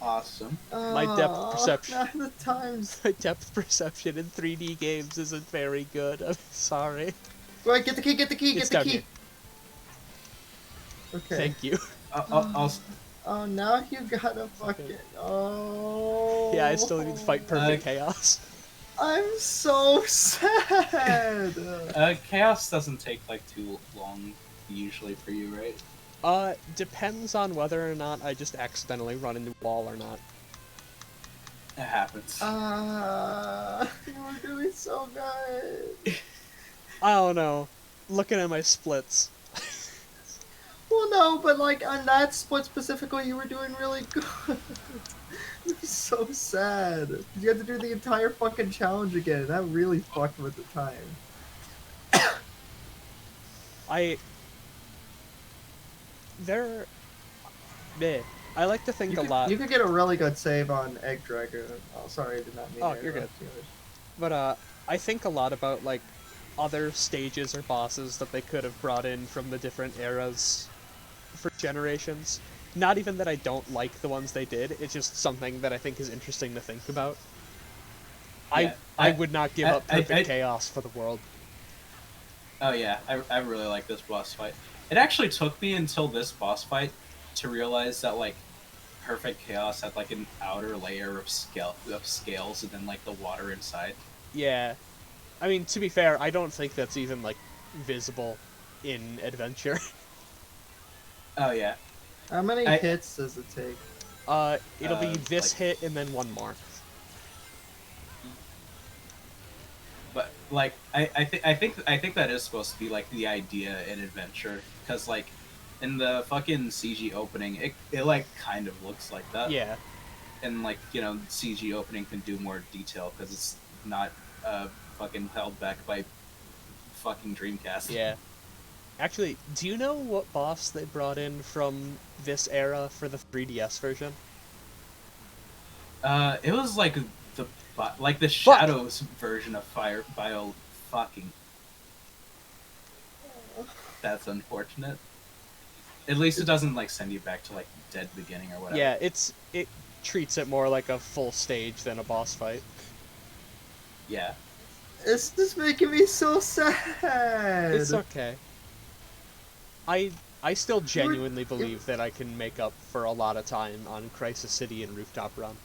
Awesome. My depth perception. Not the times. My depth perception in 3D games isn't very good. I'm sorry. Right, get the key, get the key, It's get the down key. here. Okay. Thank you. I'll Oh, now you gotta fucking. Oh. Yeah, I still need to fight perfect chaos. I'm so sad. chaos doesn't take like too long usually for you, right? Depends on whether or not I just accidentally run into a wall or not. It happens. You were doing so good. I don't know. Looking at my splits. Well, no, but like on that split specifically, you were doing really good. It was so sad. You had to do the entire fucking challenge again, and that really fucked with the time. I like to think a lot. You could get a really good save on Egg Dragon. Oh, sorry, I did not mean Oh, to you're good. interrupt you. But I think a lot about like other stages or bosses that they could have brought in from the different eras for generations. Not even that I don't like the ones they did, it's just something that I think is interesting to think about. Yeah, I would not give up perfect I- chaos for the world. Oh yeah, I really like this boss fight. It actually took me until this boss fight to realize that like perfect chaos had like an outer layer of scales and then like the water inside. Yeah. I mean, to be fair, I don't think that's even like visible in Adventure. Oh yeah. How many I- hits does it take? It'll be this like- hit and then one more. But like I think that is supposed to be like the idea in Adventure, because like in the fucking CG opening it like kind of looks like that. Yeah. And like, you know, CG opening can do more detail because it's not fucking held back by fucking Dreamcast. Yeah. Actually, do you know what boss they brought in from this era for the 3DS version? It was like the Shadows version of Fire Bio. Fucking. That's unfortunate. At least it doesn't like send you back to like dead beginning or whatever. Yeah, it treats it more like a full stage than a boss fight. Yeah. This is making me so sad. It's okay. I still genuinely believe that I can make up for a lot of time on Crisis City and Rooftop Run.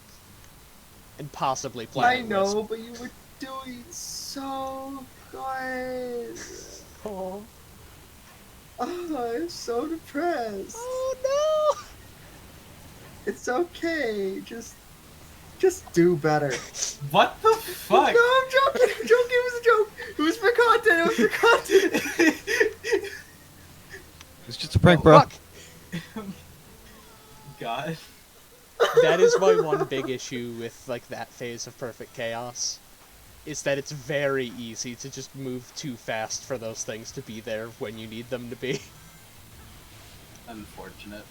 And possibly I Planet know, Wisp. but you were doing so good. Oh. Oh, I'm so depressed. Oh no! It's okay. Just do better. What the fuck? No, I'm joking. I'm joking. It was a joke. It was for content. It was for content. It's just a prank, bro. Fuck! God. That is my one big issue with like that phase of Perfect Chaos. Is that it's very easy to just move too fast for those things to be there when you need them to be. Unfortunate.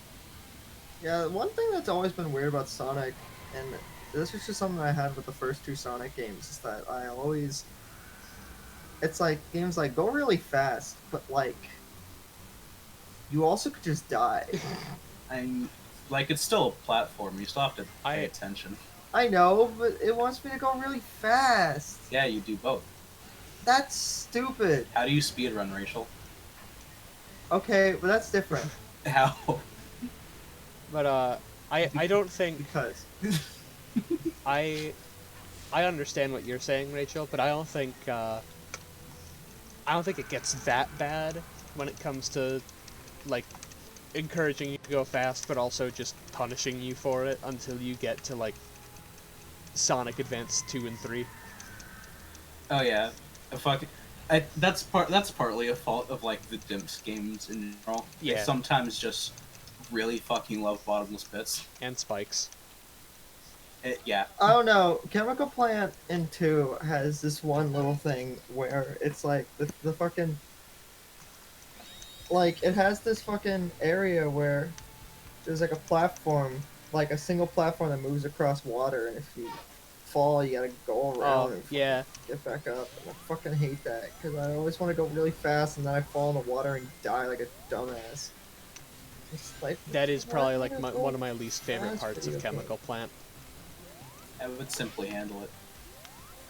Yeah, one thing that's always been weird about Sonic, and this is just something I had with the first two Sonic games, is that I always... It's like, games like, go really fast, but like... You also could just die. I'm like, it's still a platform. You still have to pay I- attention. I know, but it wants me to go really fast. Yeah, you do both. That's stupid. How do you speedrun, Rachael? Okay, but that's different. How? But I don't think Because... I understand what you're saying, Rachel, but I don't think it gets that bad when it comes to like encouraging you to go fast, but also just punishing you for it until you get to like Sonic Advance 2 and 3. Oh yeah, that's partly a fault of like the Dimps games in general. Yeah. They sometimes just really fucking love bottomless pits. And spikes. Yeah. I don't know. Chemical Plant in 2 has this one little thing where it's like the fucking like it has this fucking area where there's like a platform, like a single platform that moves across water, and if you fall, you gotta go Oh, around and yeah. get back up. And I fucking hate that because I always want to go really fast and then I fall in the water and die like a dumbass. It's like That is why probably do like you gotta one go of my least favorite fast parts of video game? Chemical Plant. I would simply handle it.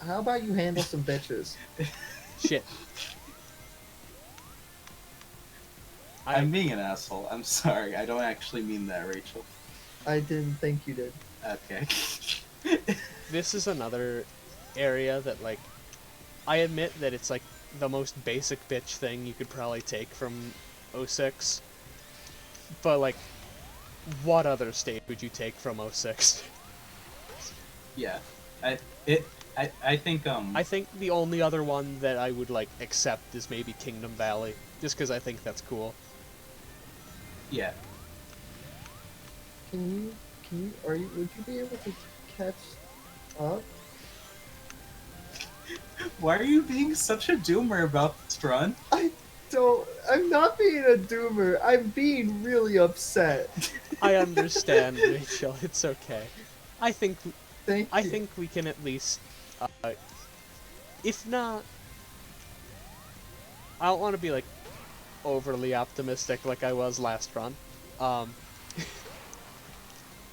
How about you handle some bitches? Shit. I'm being an asshole. I'm sorry. I don't actually mean that, Rachel. I didn't think you did. Okay. This is another area that, like, I admit that it's, like, the most basic bitch thing you could probably take from 06. But, like, what other stage would you take from 06? Yeah. I think I think the only other one that I would, like, accept is maybe Kingdom Valley, just because I think that's cool. yeah. Would you be able to catch up? Why are you being such a doomer about this run? I'm not being a doomer. I'm being really upset. I understand, Rachel. It's okay. I think Thank you. I think we can at least, if not, I don't want to be like overly optimistic like I was last run, um,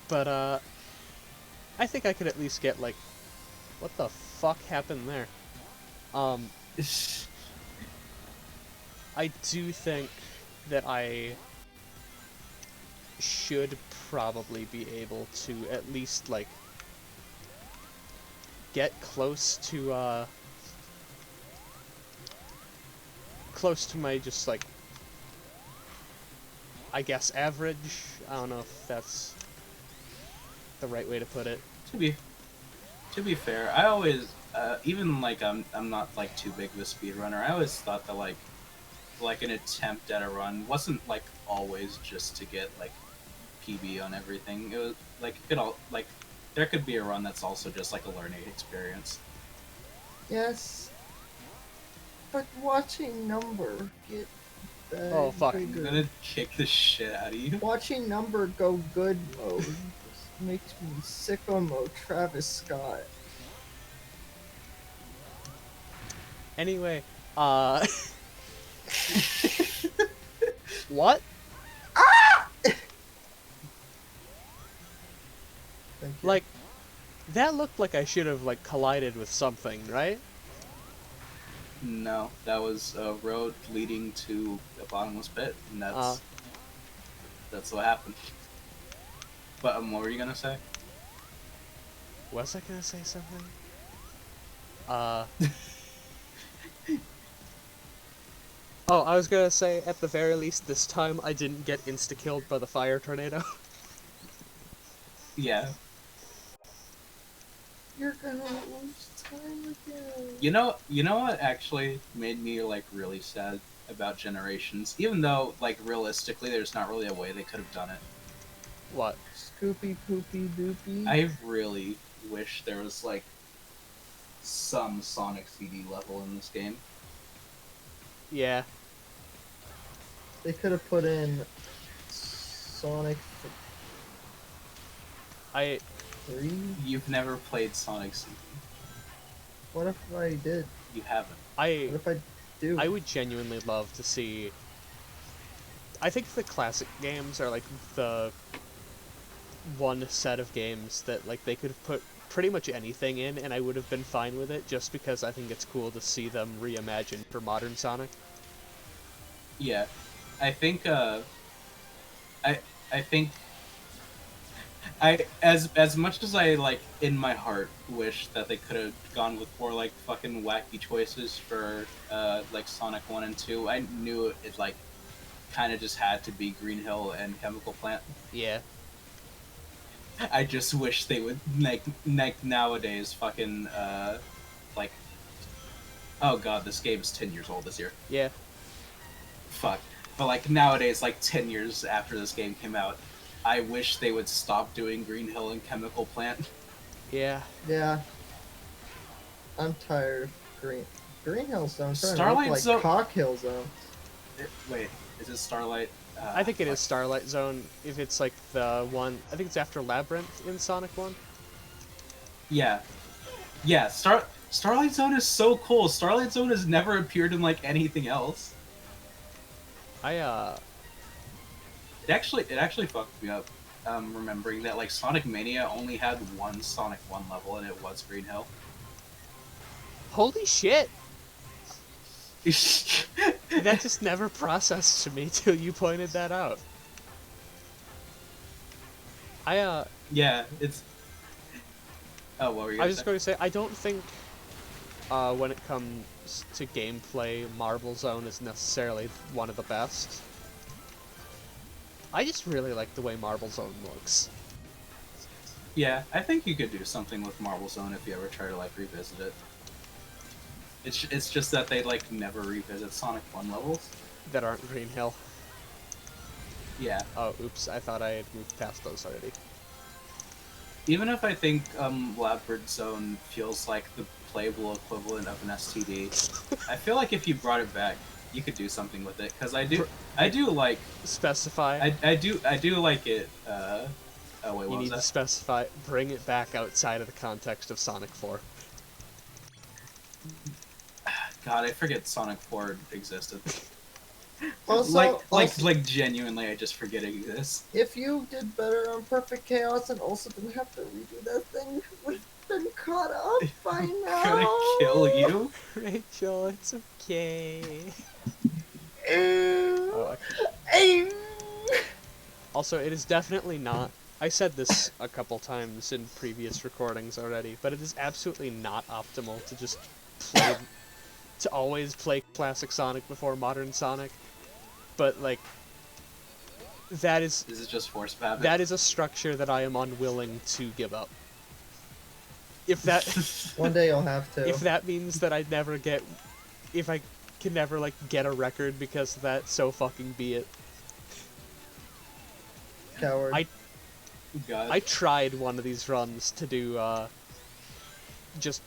but I think I could at least get like, what the fuck happened there? I do think that I should probably be able to at least like get close to my just like I guess average. I don't know if that's the right way to put it. To be fair, I always even like I'm not like too big of a speedrunner. I always thought that like an attempt at a run wasn't like always just to get like PB on everything. It was like it could all like there could be a run that's also just like a learning experience. Yes. But watching Number get Oh, fuck. I'm bigger. gonna kick the shit out of you. Watching Number go good mode just makes me sicko mode Travis Scott. Anyway, what? Thank you. Like, that looked like I should have like collided with something, right? No, that was a road leading to a bottomless pit, and that's what happened. But what were you gonna say? Was I gonna say something? Oh, I was gonna say, at the very least, this time I didn't get insta-killed by the fire tornado. Yeah. You're gonna lose time again. You know what actually made me like really sad about Generations, even though like realistically there's not really a way they could have done it. What? Scoopy poopy doopy. I really wish there was like some Sonic CD level in this game. Yeah. They could have put in Sonic 3. You've never played Sonic CD. What if I did? You haven't. What if I do? I would genuinely love to see... I think the classic games are like the one set of games that like they could have put pretty much anything in and I would have been fine with it, just because I think it's cool to see them reimagined for modern Sonic. Yeah. I think as much as I like in my heart wish that they could have gone with more like fucking wacky choices for like Sonic 1 and 2, I knew it like kind of just had to be Green Hill and Chemical Plant. Yeah. I just wish they would like nowadays fucking like oh god, this game is 10 years old this year. Yeah. Fuck. But like nowadays, like 10 years after this game came out, I wish they would stop doing Green Hill and Chemical Plant. Yeah. Yeah. I'm tired of Green Hill Zone. Starlight like Zone- Cock Hill Zone. Wait, is it Starlight? I think it fuck. is Starlight Zone if it's like the one. I think it's after Labyrinth in Sonic 1. Yeah. Yeah, Starlight Zone is so cool. Starlight Zone has never appeared in like anything else. It actually fucked me up. Remembering that like Sonic Mania only had one Sonic 1 level and it was Green Hill. Holy shit! That just never processed to me till you pointed that out. Yeah, it's. Oh, what were you? I was just going to say, I don't think when it comes to gameplay, Marble Zone is necessarily one of the best. I just really like the way Marble Zone looks. Yeah, I think you could do something with Marble Zone if you ever try to like revisit it. It's just that they like never revisit Sonic 1 levels. That aren't Green Hill. Yeah. Oh, oops, I thought I had moved past those already. Even if I think Labyrinth Zone feels like the playable equivalent of an STD, I feel like if you brought it back, you could do something with it. Because I do like. Specify. I do like it. Oh wait, what You was need to that? specify, bring it back outside of the context of Sonic 4. God, I forget Sonic 4 existed. Also, Like genuinely, I just forget it exists. if you did better on Perfect Chaos and also didn't have to redo that thing, would have been caught up by now. Gonna kill you. Rachel, it's okay. Ew. Oh, Ew. Also, it is definitely not. I said this a couple times in previous recordings already, but it is absolutely not optimal to just play, to always play classic Sonic before modern Sonic. But like, that is This is just force habit. that is a structure that I am unwilling to give up. If that One day you'll have to. if that means that I never get, if I can never like get a record because of that, so fucking be it. Coward. God. I tried one of these runs to do just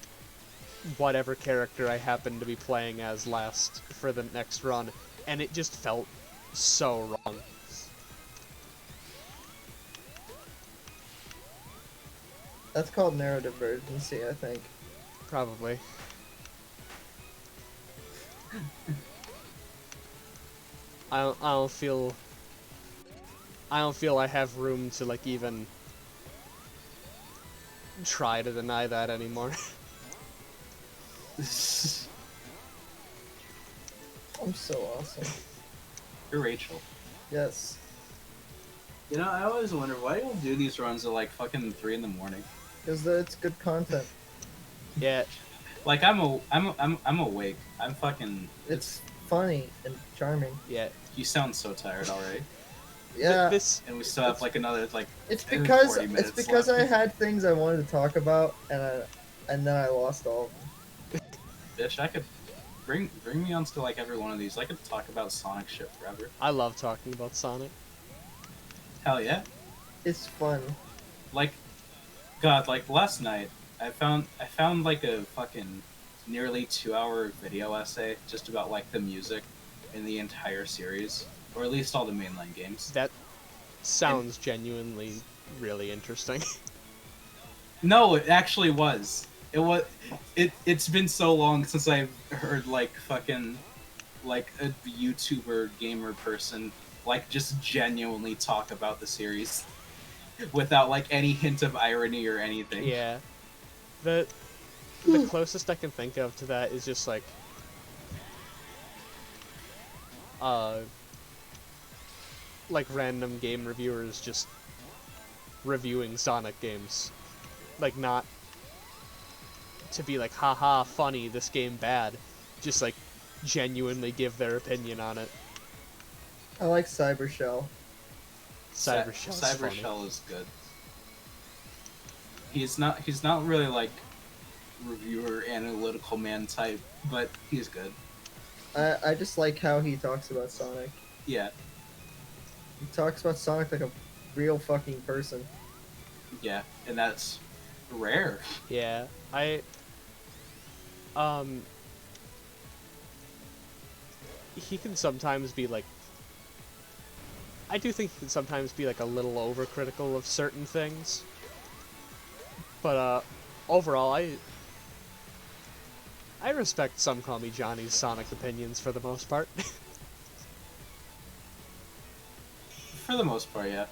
whatever character I happened to be playing as last for the next run, and it just felt so wrong. That's called neurodivergency, I think. Probably. I don't feel I have room to like even try to deny that anymore. I'm so awesome. You're Rachel. Yes. You know, I always wonder why you'll do these runs at like fucking 3 in the morning. Because it's good content. Yeah, Like I'm awake. I'm fucking. It's funny and charming. yeah. You sound so tired already, Yeah. This and we still have like another like. It's because 40 minutes it's because left. I had things I wanted to talk about and then I lost all of them. Bitch, I could bring me onto like every one of these. I could talk about Sonic shit forever. I love talking about Sonic. Hell yeah. It's fun. Like, God, like last night, I found like a fucking nearly 2-hour video essay just about like the music in the entire series, or at least all the mainline games. That sounds genuinely really interesting. No, it actually was. It was. It's been so long since I've heard like fucking like a YouTuber gamer person like just genuinely talk about the series without like any hint of irony or anything. Yeah. The closest I can think of to that is just like random game reviewers just reviewing Sonic games. Like not to be like, haha, funny, this game bad. Just like genuinely give their opinion on it. I like Cyber Shell. Cyber Shell is good. He's not really like reviewer analytical man type, but he's good. I just like how he talks about Sonic. Yeah. He talks about Sonic like a real fucking person. Yeah, and that's rare. Yeah, he can sometimes be like, I do think he can sometimes be like a little overcritical of certain things. But overall, I respect some Call Me Johnny's Sonic opinions for the most part. For the most part, yeah.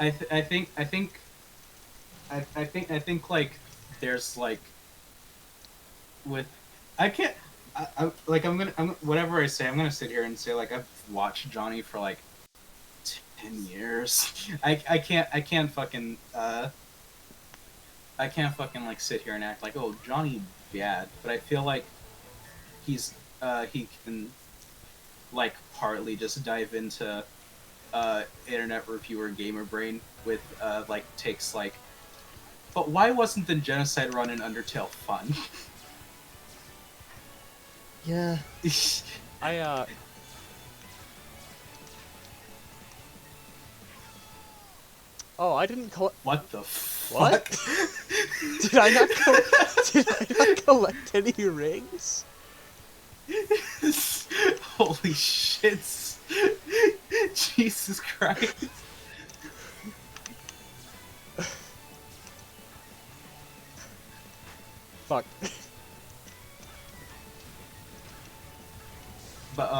I think like there's like with I can't like I'm whatever I say I'm gonna sit here and say like I've watched Johnny for like 10 years. I can't fucking like sit here and act like, oh, Johnny bad, but I feel like he can like partly just dive into internet reviewer gamer brain with like takes like, but why wasn't the genocide run in Undertale fun? Yeah. Oh, I didn't collect. What the fuck? What? Did I not collect any rings? Holy shit. Jesus Christ. Fuck. But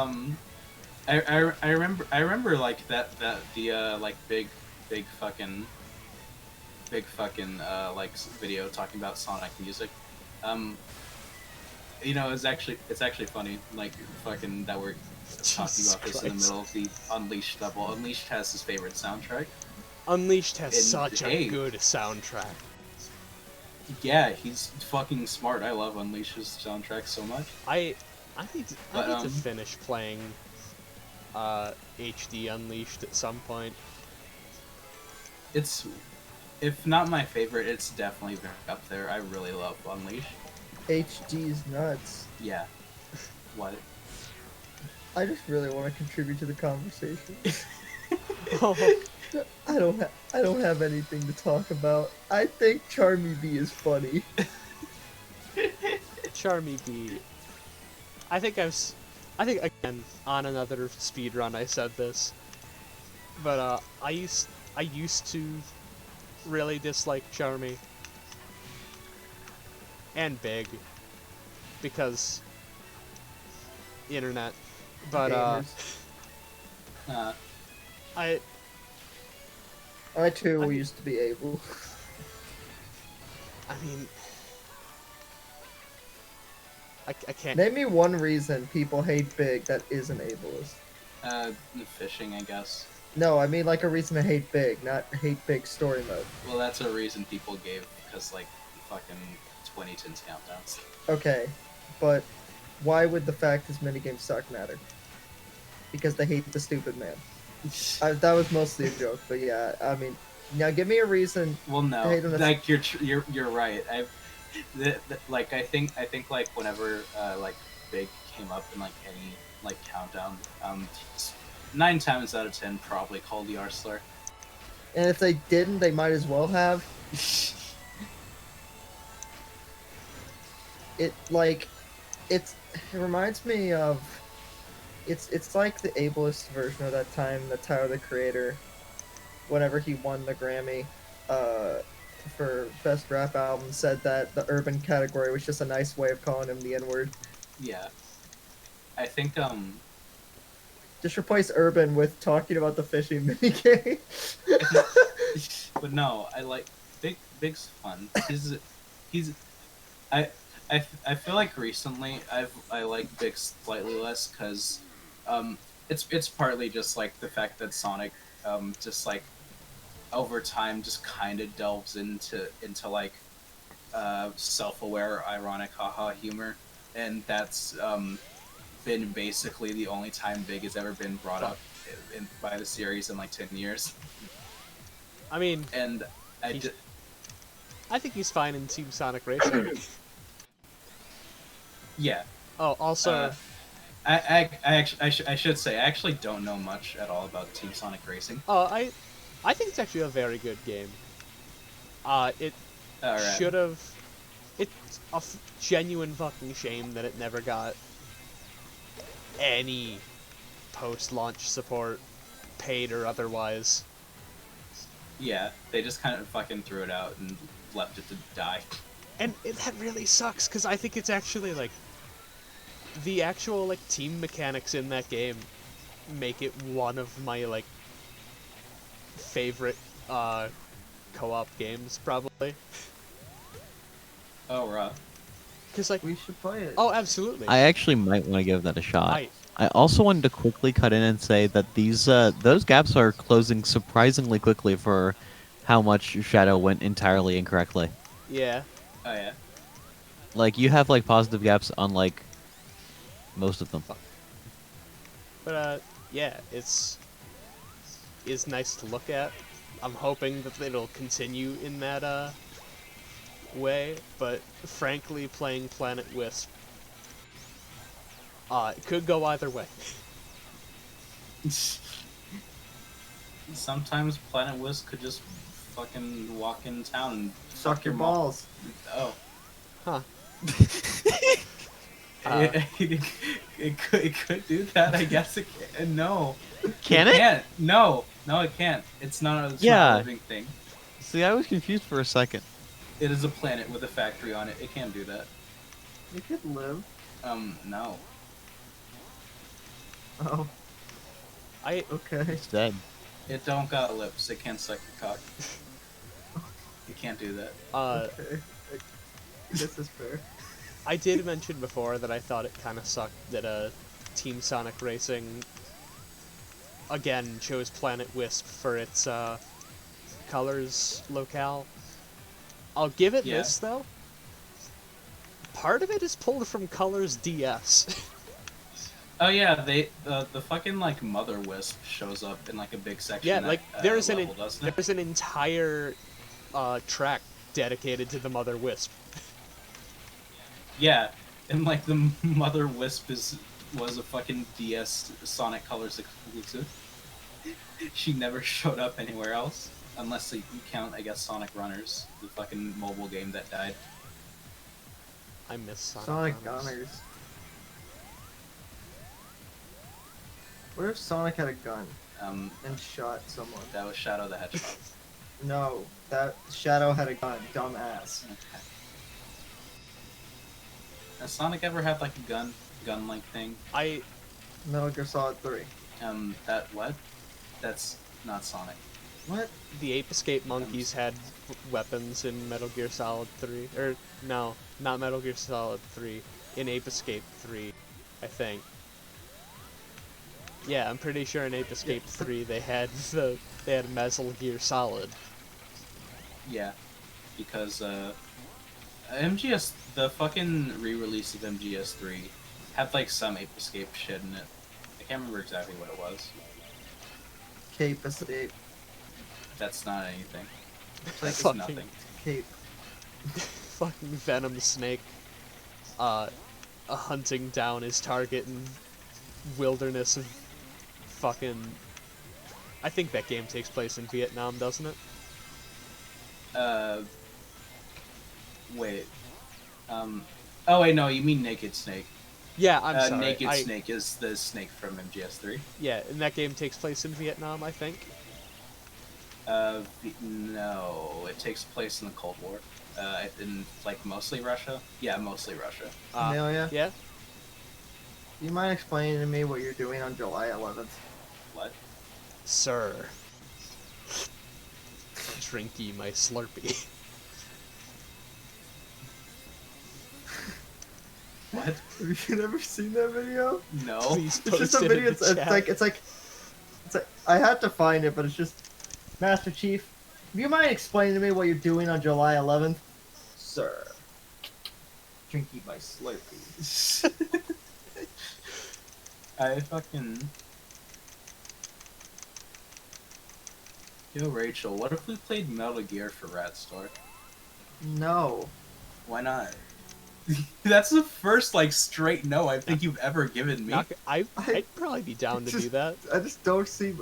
I remember like that the like big fucking like video talking about Sonic music. You know, it's actually funny, like fucking that we're talking about this in the middle of the Unleashed level. Unleashed has his favorite soundtrack. Unleashed has And, such a hey, good soundtrack. Yeah, he's fucking smart. I love Unleashed's soundtrack so much. I need to finish playing HD Unleashed at some point. It's, if not my favorite, it's definitely up there. I really love Unleashed. HD's nuts. Yeah. What? I just really want to contribute to the conversation. Oh, I don't have anything to talk about. I think Charmy B is funny. Charmy B. I think again on another speedrun I said this, but I used to really dislike Charmy and Big because internet, but Gamers. I too used to be able. I mean, I can't. Name me one reason people hate Big that isn't ableist. Fishing, I guess. No, I mean like a reason to hate Big, not hate Big story mode. Well, that's a reason people gave, because like fucking 20 tins countdowns. Okay, but why would the fact his minigames suck matter? Because they hate the stupid man. That was mostly a joke, but yeah, I mean, now give me a reason. Well, no, to hate him like you're right. Like I think like whenever like Big came up in like any like countdown, 9 times out of 10 probably called the Arsler. And if they didn't, they might as well have. It reminds me of. It's like the ableist version of that time that Tyler the Creator, whenever he won the Grammy for Best Rap Album, said that the urban category was just a nice way of calling him the N-word. Yeah. I think Just replace urban with talking about the fishing minigame. but no, I like Big's fun. He's I feel like recently I like Big slightly less because it's partly just like the fact that Sonic just like over time just kind of delves into like self-aware ironic haha humor, and that's been basically the only time Big has ever been brought up by the series in like 10 years. I mean, and I think he's fine in Team Sonic Racing. Yeah. Oh, also, I should say I actually don't know much at all about Team Sonic Racing. oh, I think it's actually a very good game. It All right. should have. It's a genuine fucking shame that it never got any post-launch support, paid or otherwise. Yeah, they just kind of fucking threw it out and left it to die. And that really sucks, because I think it's actually, like, the actual, like, team mechanics in that game make it one of my, like, favorite, co-op games, probably. Oh, right. Because, like, We should play it. oh, absolutely. I actually might want to give that a shot. I- I also wanted to quickly cut in and say that those gaps are closing surprisingly quickly for how much Shadow went entirely incorrectly. Yeah. Oh yeah. Like, you have, like, positive gaps on, like, most of them. But, yeah, it's nice to look at. I'm hoping that it'll continue in that, way, but frankly, playing Planet Wisp, it could go either way. Sometimes Planet Wisp could just fucking walk in town and Suck your mom. balls. Oh. Huh. It could do that. I guess it can. No. Can it? Can't. No, it can't. It's not a Yeah. living thing. See, I was confused for a second. It is a planet with a factory on it. It can't do that. You could live. No. Oh, I okay. It's dead. It don't got lips. It can't suck your cock. You can't do that. Okay. I guess that's fair. I did mention before that I thought it kind of sucked that Team Sonic Racing again chose Planet Wisp for its colors locale. I'll give it Yeah. this though. Part of it is pulled from Colors DS. Oh yeah, the fucking like Mother Wisp shows up in like a big section. Yeah, that, like there's level, doesn't it? there's an entire track dedicated to the Mother Wisp. Yeah, and like the Mother Wisp was a fucking DS Sonic Colors exclusive. She never showed up anywhere else, unless you count, I guess, Sonic Runners, the fucking mobile game that died. I miss Sonic, Sonic Runners. Gunners. What if Sonic had a gun and shot someone? That was Shadow the Hedgehog. No, that Shadow had a gun, dumbass. Okay. Has Sonic ever had like a gun-like thing? Metal Gear Solid 3. That what? That's not Sonic. What? The Ape Escape monkeys had weapons in Metal Gear Solid 3. Or, no, not Metal Gear Solid 3. In Ape Escape 3, I think. Yeah, I'm pretty sure in Ape Escape 3 they had Metal Gear Solid. Yeah, because MGS, the fucking re-release of MGS3 had like some Ape Escape shit in it. I can't remember exactly what it was. Cape Escape. That's not anything. That's That's nothing. Cape. Fucking Venom Snake, hunting down his target in wilderness of fucking... I think that game takes place in Vietnam, doesn't it? Wait. Oh wait, no, you mean Naked Snake. Yeah, I'm sorry. Naked Snake is the snake from MGS3. Yeah, and that game takes place in Vietnam, I think. No, it takes place in the Cold War. In like mostly Russia. Yeah, mostly Russia. Amelia? Yeah? Do you mind explaining to me what you're doing on July 11th? What? Sir. Drinky my Slurpee. What? Have you never seen that video? No. Please It's post just a it video. in the It's chat. like I had to find it, but it's just Master Chief. Do you mind explaining to me what you're doing on July 11th, sir? Drinking my Slurpee. I fucking... Yo, Rachel, what if we played Metal Gear for Rat Store? No. Why not? That's the first, like, straight no I think you've ever given me. I'd probably be down to do that. I just don't see.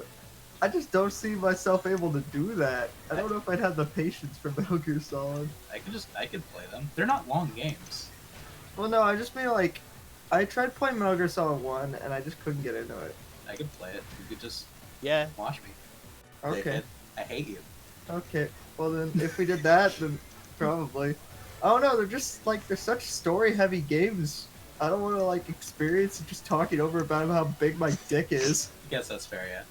I just don't see myself able to do that. I don't know if I'd have the patience for Metal Gear Solid. I could play them. They're not long games. Well, no, I just mean like, I tried playing Metal Gear Solid 1 and I just couldn't get into it. I could play it. You could just Yeah. watch me. Okay. I hate you. Okay. Well then, if we did that, then probably. I don't know. They're just like they're such story-heavy games. I don't want to like experience just talking over about how big my dick is. I guess that's fair, yeah.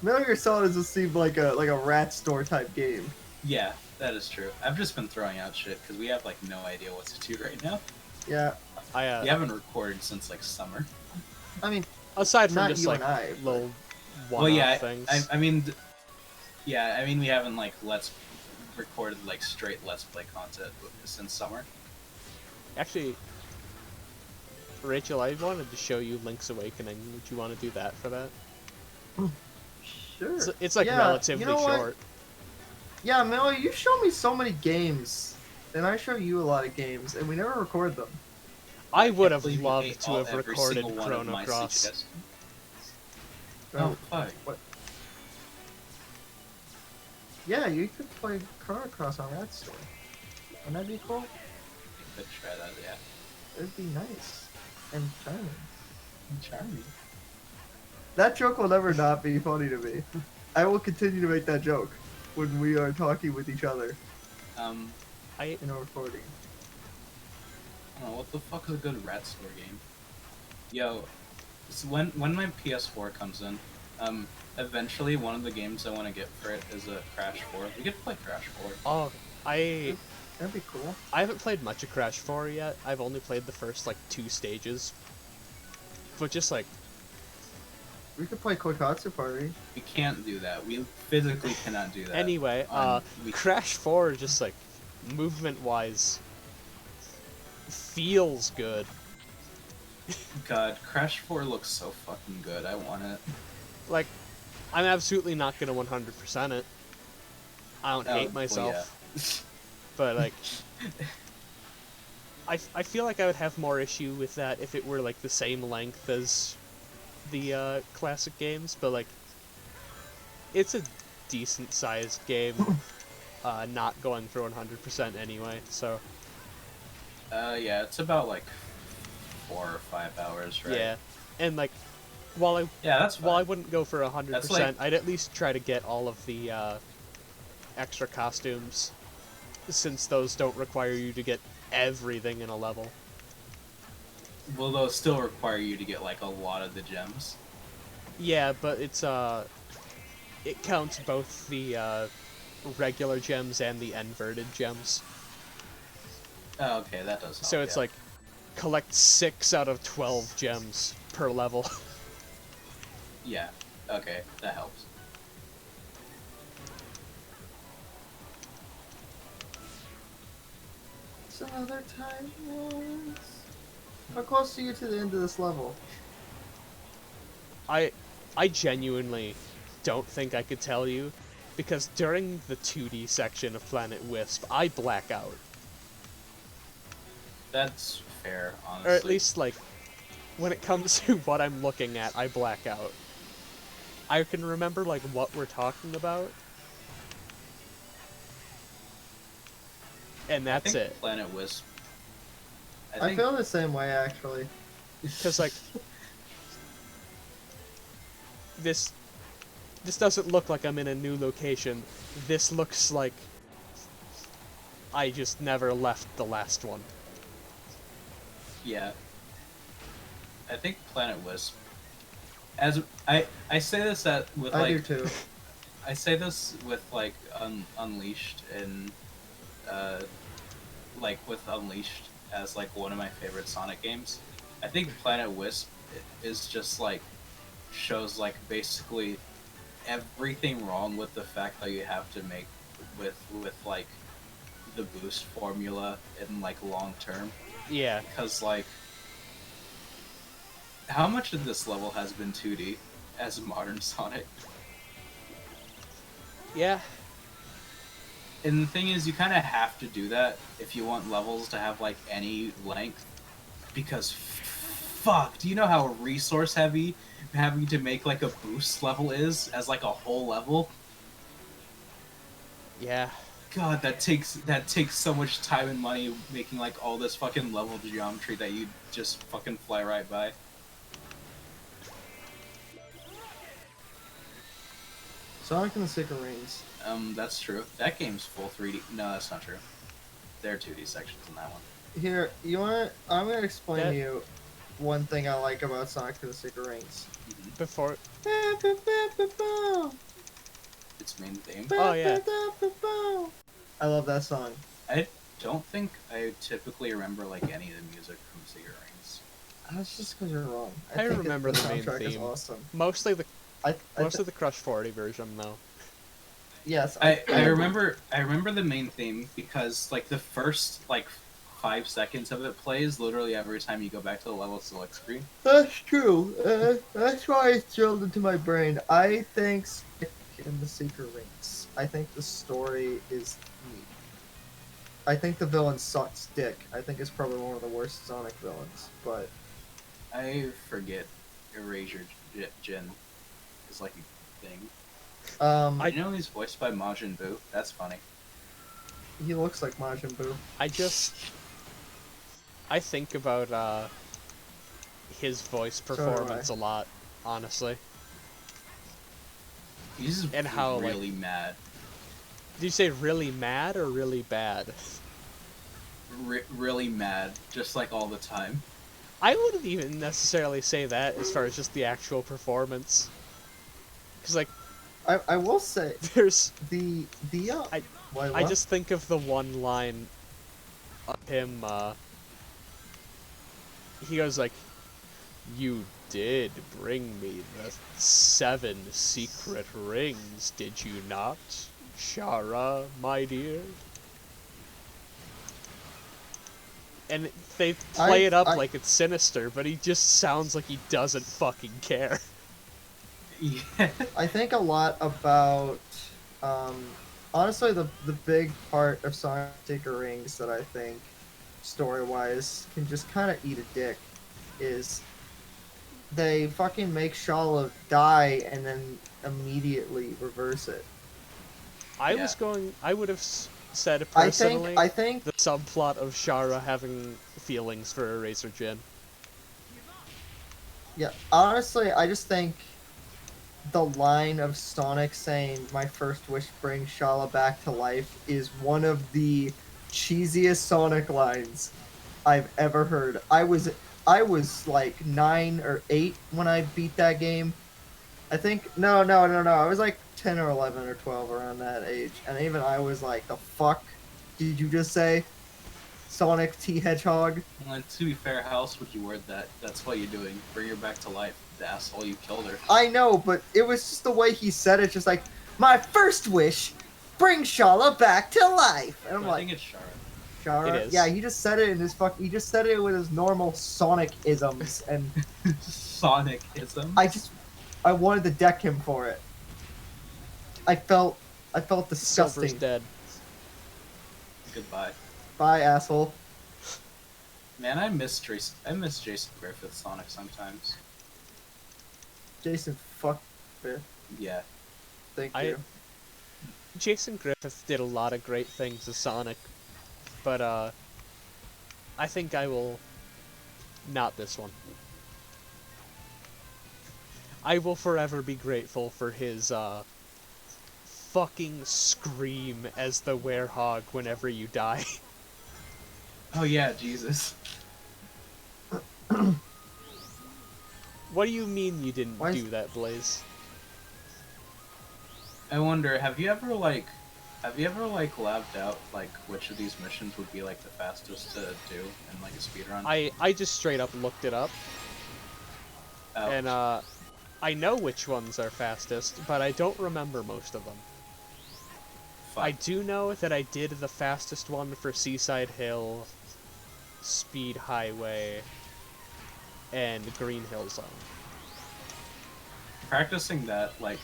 Metal Gear Solid just seemed like a rat store type game. Yeah, that is true. I've just been throwing out shit because we have like no idea what to do right now. Yeah. I We haven't recorded since like summer. I mean, aside from not just you like and I, but- little one-off Well, yeah, things. I mean, yeah, I mean we haven't like recorded like straight Let's Play content since summer. Actually, Rachel, I wanted to show you Link's Awakening. Would you want to do that for that? Sure. It's like Yeah, relatively you know what? short. Yeah, Amelia, you show me so many games, and I show you a lot of games, and we never record them. I would have believe you loved ate to all- have every recorded single one of Chrono my Cross. suggestions. Oh, fuck. What? Yeah, you could play Chrono Cross on that store. Wouldn't that be cool? Could try that, yeah. It'd be nice and charming. Charming. That joke will never not be funny to me. I will continue to make that joke when we are talking with each other I in a recording. I don't know, what the fuck is a good Rat Store game? Yo, so when my PS4 comes in, eventually one of the games I want to get for it is a Crash 4. We could play Crash 4. oh I That'd be cool. I haven't played much of Crash 4 yet. I've only played the first like 2 stages. But just like We could play Koikatsu Party. We can't do that. We physically cannot do that. anyway, we- Crash 4 just like movement wise feels good. God, Crash 4 looks so fucking good. I want it. Like I'm absolutely not gonna 100% it. I don't Oh, hate well, myself. yeah. But like I feel like I would have more issue with that if it were like the same length as the classic games, but like it's a decent sized game, not going for 100% anyway, so Yeah, it's about like 4 or 5 hours, right? yeah. And like while I Yeah, that's fine. while I wouldn't go for 100%, That's like- I'd at least try to get all of the extra costumes, since those don't require you to get everything in a level. Will those still require you to get like a lot of the gems? Yeah, but it's it counts both the regular gems and the inverted gems. Oh, okay, that does help. So it's yeah. like collect 6 out of 12 gems per level. Yeah, okay, that helps. It's another time. Yes. How close are you to the end of this level? I genuinely don't think I could tell you, because during the 2D section of Planet Wisp, I black out. That's fair, honestly. Or at least, like, when it comes to what I'm looking at, I black out. I can remember, like, what we're talking about, and I that's think it. Planet Wisp. I think feel the same way, actually. Because, like, this doesn't look like I'm in a new location. This looks like I just never left the last one. Yeah. I think Planet Wisp. As I say this with I like do too. I say this with like Unleashed and like with Unleashed as like one of my favorite Sonic games. I think Planet Wisp is just like shows like basically everything wrong with the fact that you have to make with like the boost formula in like long term. Yeah. Because, like, how much of this level has been 2D as modern Sonic? Yeah. And the thing is, you kind of have to do that if you want levels to have, like, any length. Because fuck, do you know how resource heavy having to make like a boost level is as like a whole level? Yeah. God, that takes so much time and money making like all this fucking level geometry that you just fucking fly right by. Sonic and the Secret Rings. That's true. That game's full 3D. No, that's not true. There are 2D sections in that one. Here, you want? I'm gonna explain That- to you one thing I like about Sonic and the Secret Rings. Before. Its main theme. Oh, yeah. I love that song. I don't think I typically remember like any of the music from Secret Rings. That's just because you're wrong. I think remember the main soundtrack is theme. awesome. Mostly the I mostly the Crush 40 version, though. Yes, I remember the main theme because like the first like 5 seconds of it plays literally every time you go back to the level select screen. That's true. That's why it's drilled into my brain. I think Sonic and the Secret Rings. I think the story is neat. I think the villain sucks dick. I think it's probably one of the worst Sonic villains, but I forget Erasure Jin is like a thing. You know he's voiced by Majin Buu? That's funny. He looks like Majin Buu. I think about his voice do performance a lot, honestly. He's And how, like- really mad. Did you say really mad or really bad? Really mad, just like all the time. I wouldn't even necessarily say that as far as just the actual performance. Because, like, I will say there's... the I what? just think of the one line of him, he goes like, "You did bring me the 7 secret rings, did you not, Shara, my dear?" And they play it up like it's sinister, but he just sounds like he doesn't fucking care. Yeah. I think a lot about honestly the big part of Sonic Secret Rings that I think story wise can just kind of eat a dick is they fucking make Shala die and then immediately reverse it. I would have said personally I think the subplot of Shara having feelings for Eraser Jin. yeah, honestly, I just think the line of Sonic saying "My first wish brings Shala back to life" is one of the cheesiest Sonic lines I've ever heard. I was like 9 or 8 when I beat that game. I think no. I was like 10 or 11 or 12 around that age, and even I was like, "The fuck did you just say, Sonic T Hedgehog?" Well, to be fair, how else would you word that? That's what you're doing. Bring her back to life. The asshole, you killed her. I know, but it was just the way he said it, just like, "My first wish, bring Shala back to life," and I'm I like, think it's Shara. Shara? It is. Yeah, he just said it in his he just said it with his normal Sonic isms, and Sonic-ism. I wanted to deck him for it. I felt Silver's disgusting. dead. Goodbye. Bye, asshole. Man, I miss Jason Griffith Sonic sometimes. Jason, fuck. Yeah. Thank I- you. Jason Griffith did a lot of great things as Sonic, but I think I will not this one. I will forever be grateful for his fucking scream as the werehog whenever you die. Oh yeah, Jesus. What do you mean you didn't Why is- do that, Blaze? I wonder, have you ever like labbed out like which of these missions would be like the fastest to do in like a speedrun? I just straight up looked it up, Oh, and I know which ones are fastest, but I don't remember most of them. fuck. I do know that I did the fastest one for Seaside Hill, Speed Highway, and Green Hill Zone. Practicing that like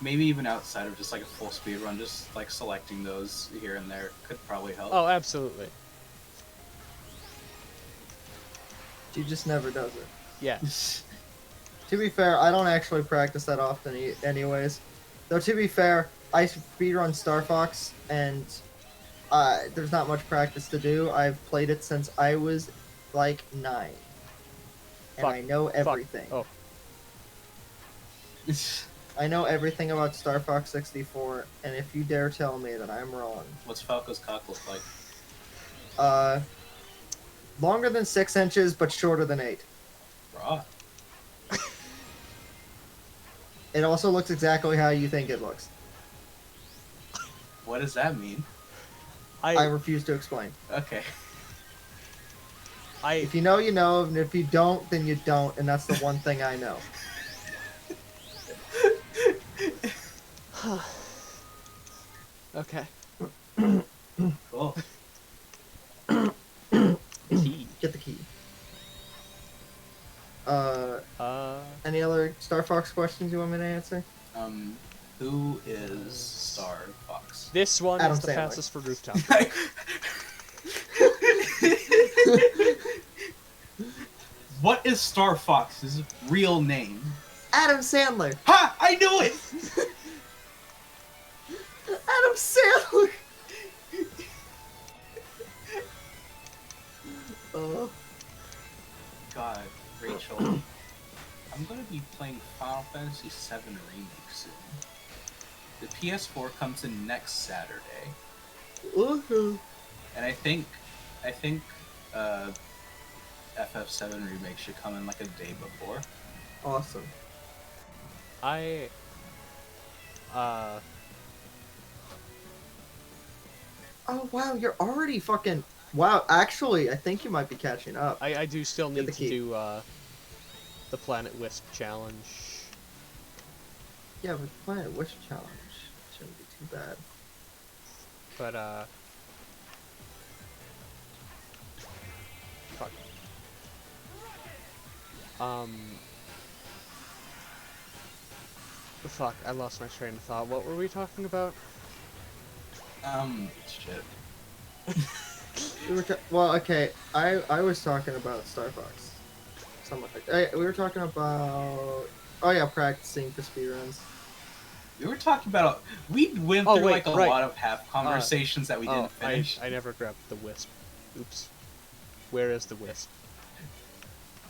maybe even outside of just like a full speed run, just like selecting those here and there could probably help. Oh, absolutely. She just never does it. Yeah. To be fair, I don't actually practice that often anyways. Though to be fair, I speedrun Star Fox, and there's not much practice to do. I've played it since I was like 9. And Fuck. I know everything. Oh. I know everything about Star Fox 64, and if you dare tell me that I'm wrong. What's Falco's cock look like? Longer than 6 inches, but shorter than 8. Raw. It also looks exactly how you think it looks. What does that mean? I refuse to explain. Okay. If you know, you know, and if you don't, then you don't, and that's the one thing I know. Okay. Cool. Key. Get the key. Uh. Any other Star Fox questions you want me to answer? Who is Star Fox? This one Adam is the Sandler. fastest for rooftop. What is Star Fox's real name? Adam Sandler! Ha! I knew it! Adam Sandler! Oh. God, Rachel. I'm gonna be playing Final Fantasy VII Remake soon. The PS4 comes in next Saturday. Woohoo. And I think FF7 Remake should come in like a day before. Awesome. Oh wow, you're already fucking... Wow, actually, I think you might be catching up. I do still need the to key. do the Planet Wisp challenge. Yeah, but Planet Wish Challenge shouldn't be too bad. But fuck. Fuck, I lost my train of thought. What were we talking about? Shit. Well, okay, I was talking about Star Fox. We were talking about... Oh yeah, practicing for speedruns. We were talking about... We went Oh, through wait, like a right. lot of half conversations that we didn't finish. I never grabbed the wisp. Oops. Where is the wisp?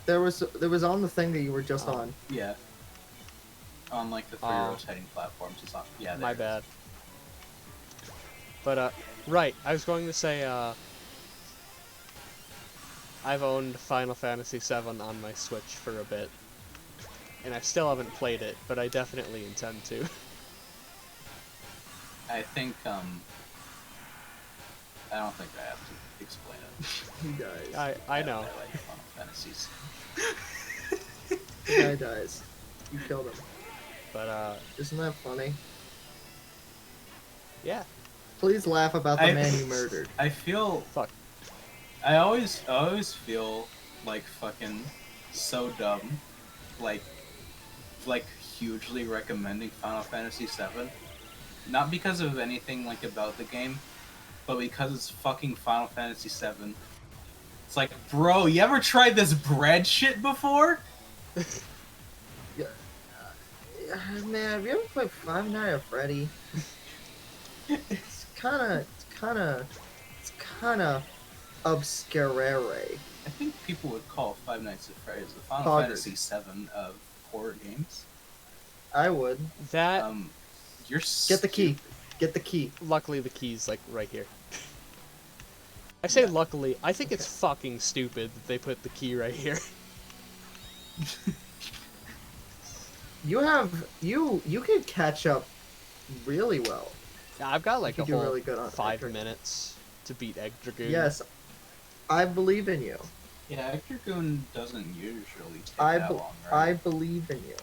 There was on the thing that you were just on. Yeah. On like the 3 rotating platforms. It's not... Yeah, My there it bad. is. But right, I was going to say I've owned Final Fantasy VII on my Switch for a bit. And I still haven't played it, but I definitely intend to. I think, I don't think I have to explain it. He dies. I know. I like Final Fantasies. The guy dies. You killed him. But Isn't that funny? yeah. Please laugh about the man you murdered. I feel... Fuck. I always feel like fucking so dumb. Like hugely recommending Final Fantasy VII. Not because of anything like about the game, but because it's fucking Final Fantasy VII. It's like, bro, you ever tried this bread shit before? Yeah. Man, have you ever played Five Nights at Freddy? It's kind of obscure. I think people would call Five Nights at Freddy's the Final Poggers. Fantasy VII of horror games. I would. That You're Get the key. stupid. Get the key. luckily the key's like right here. I say luckily, I think it's fucking stupid that they put the key right here. You can catch up really well. Yeah, I've got like You a do whole really good on 5 Egg minutes to beat Egg Dragoon. Yes, I believe in you. Yeah, Egg Dragoon doesn't usually take I that long, right? believe in you.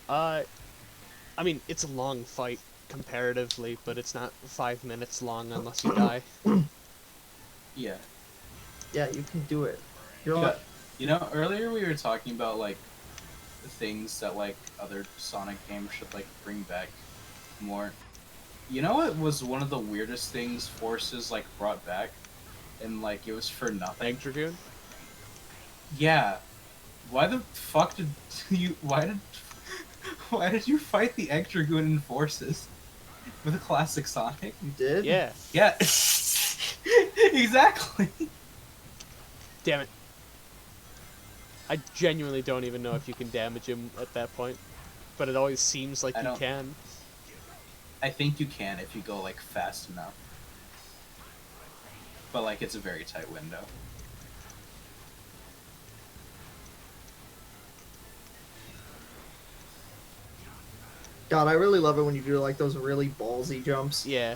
I mean, it's a long fight comparatively, but it's not 5 minutes long unless you die. Yeah. Yeah, you can do it. You're Yeah. like, You know, earlier we were talking about like the things that like other Sonic games should like bring back more. You know what was one of the weirdest things Forces like brought back, and like it was for nothing. Egg Dragoon? Yeah. Why the fuck did you? Why did you fight the Egg Dragoon in Forces with a classic Sonic? You did? Yeah. Yeah. Exactly. Damn it. I genuinely don't even know if you can damage him at that point, but it always seems like I you don't- can. I think you can if you go like fast enough. But like it's a very tight window. God, I really love it when you do like those really ballsy jumps Yeah.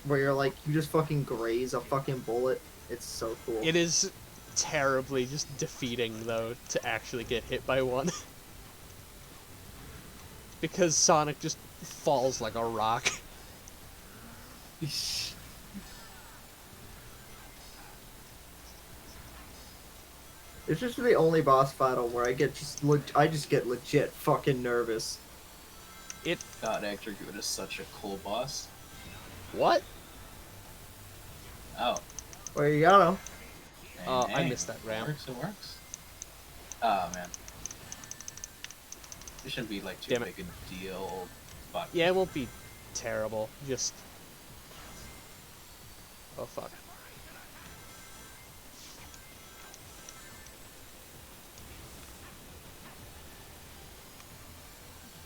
where you're like, you just fucking graze a fucking bullet. It's so cool. It is terribly just defeating, though, to actually get hit by one. Because Sonic just falls like a rock. It's just the only boss battle where I just get legit fucking nervous. God, Egg Dragoon is such a cool boss. What? Oh. Where you got him? I missed that It ramp. works, it works. Oh, man. It shouldn't be, like, too Damn it. big a deal. Fuck. Yeah, it won't be terrible. Just... Oh, fuck.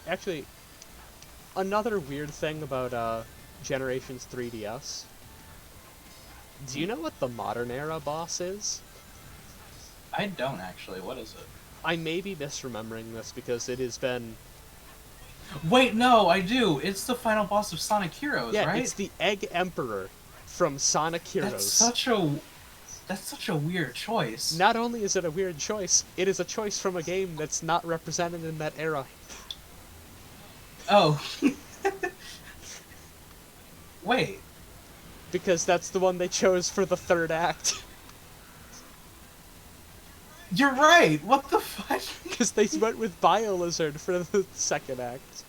Actually, another weird thing about Generations 3DS. Do you know what the Modern Era boss is? I don't, actually. What is it? I may be misremembering this because it has been... Wait, no, I do! It's the final boss of Sonic Heroes, Yeah, right? it's the Egg Emperor from Sonic Heroes. That's such a weird choice. Not only is it a weird choice, it is a choice from a game that's not represented in that era. Oh. Wait. Because that's the one they chose for the third act. You're right! What the fuck? Because they went with Biolizard for the second act.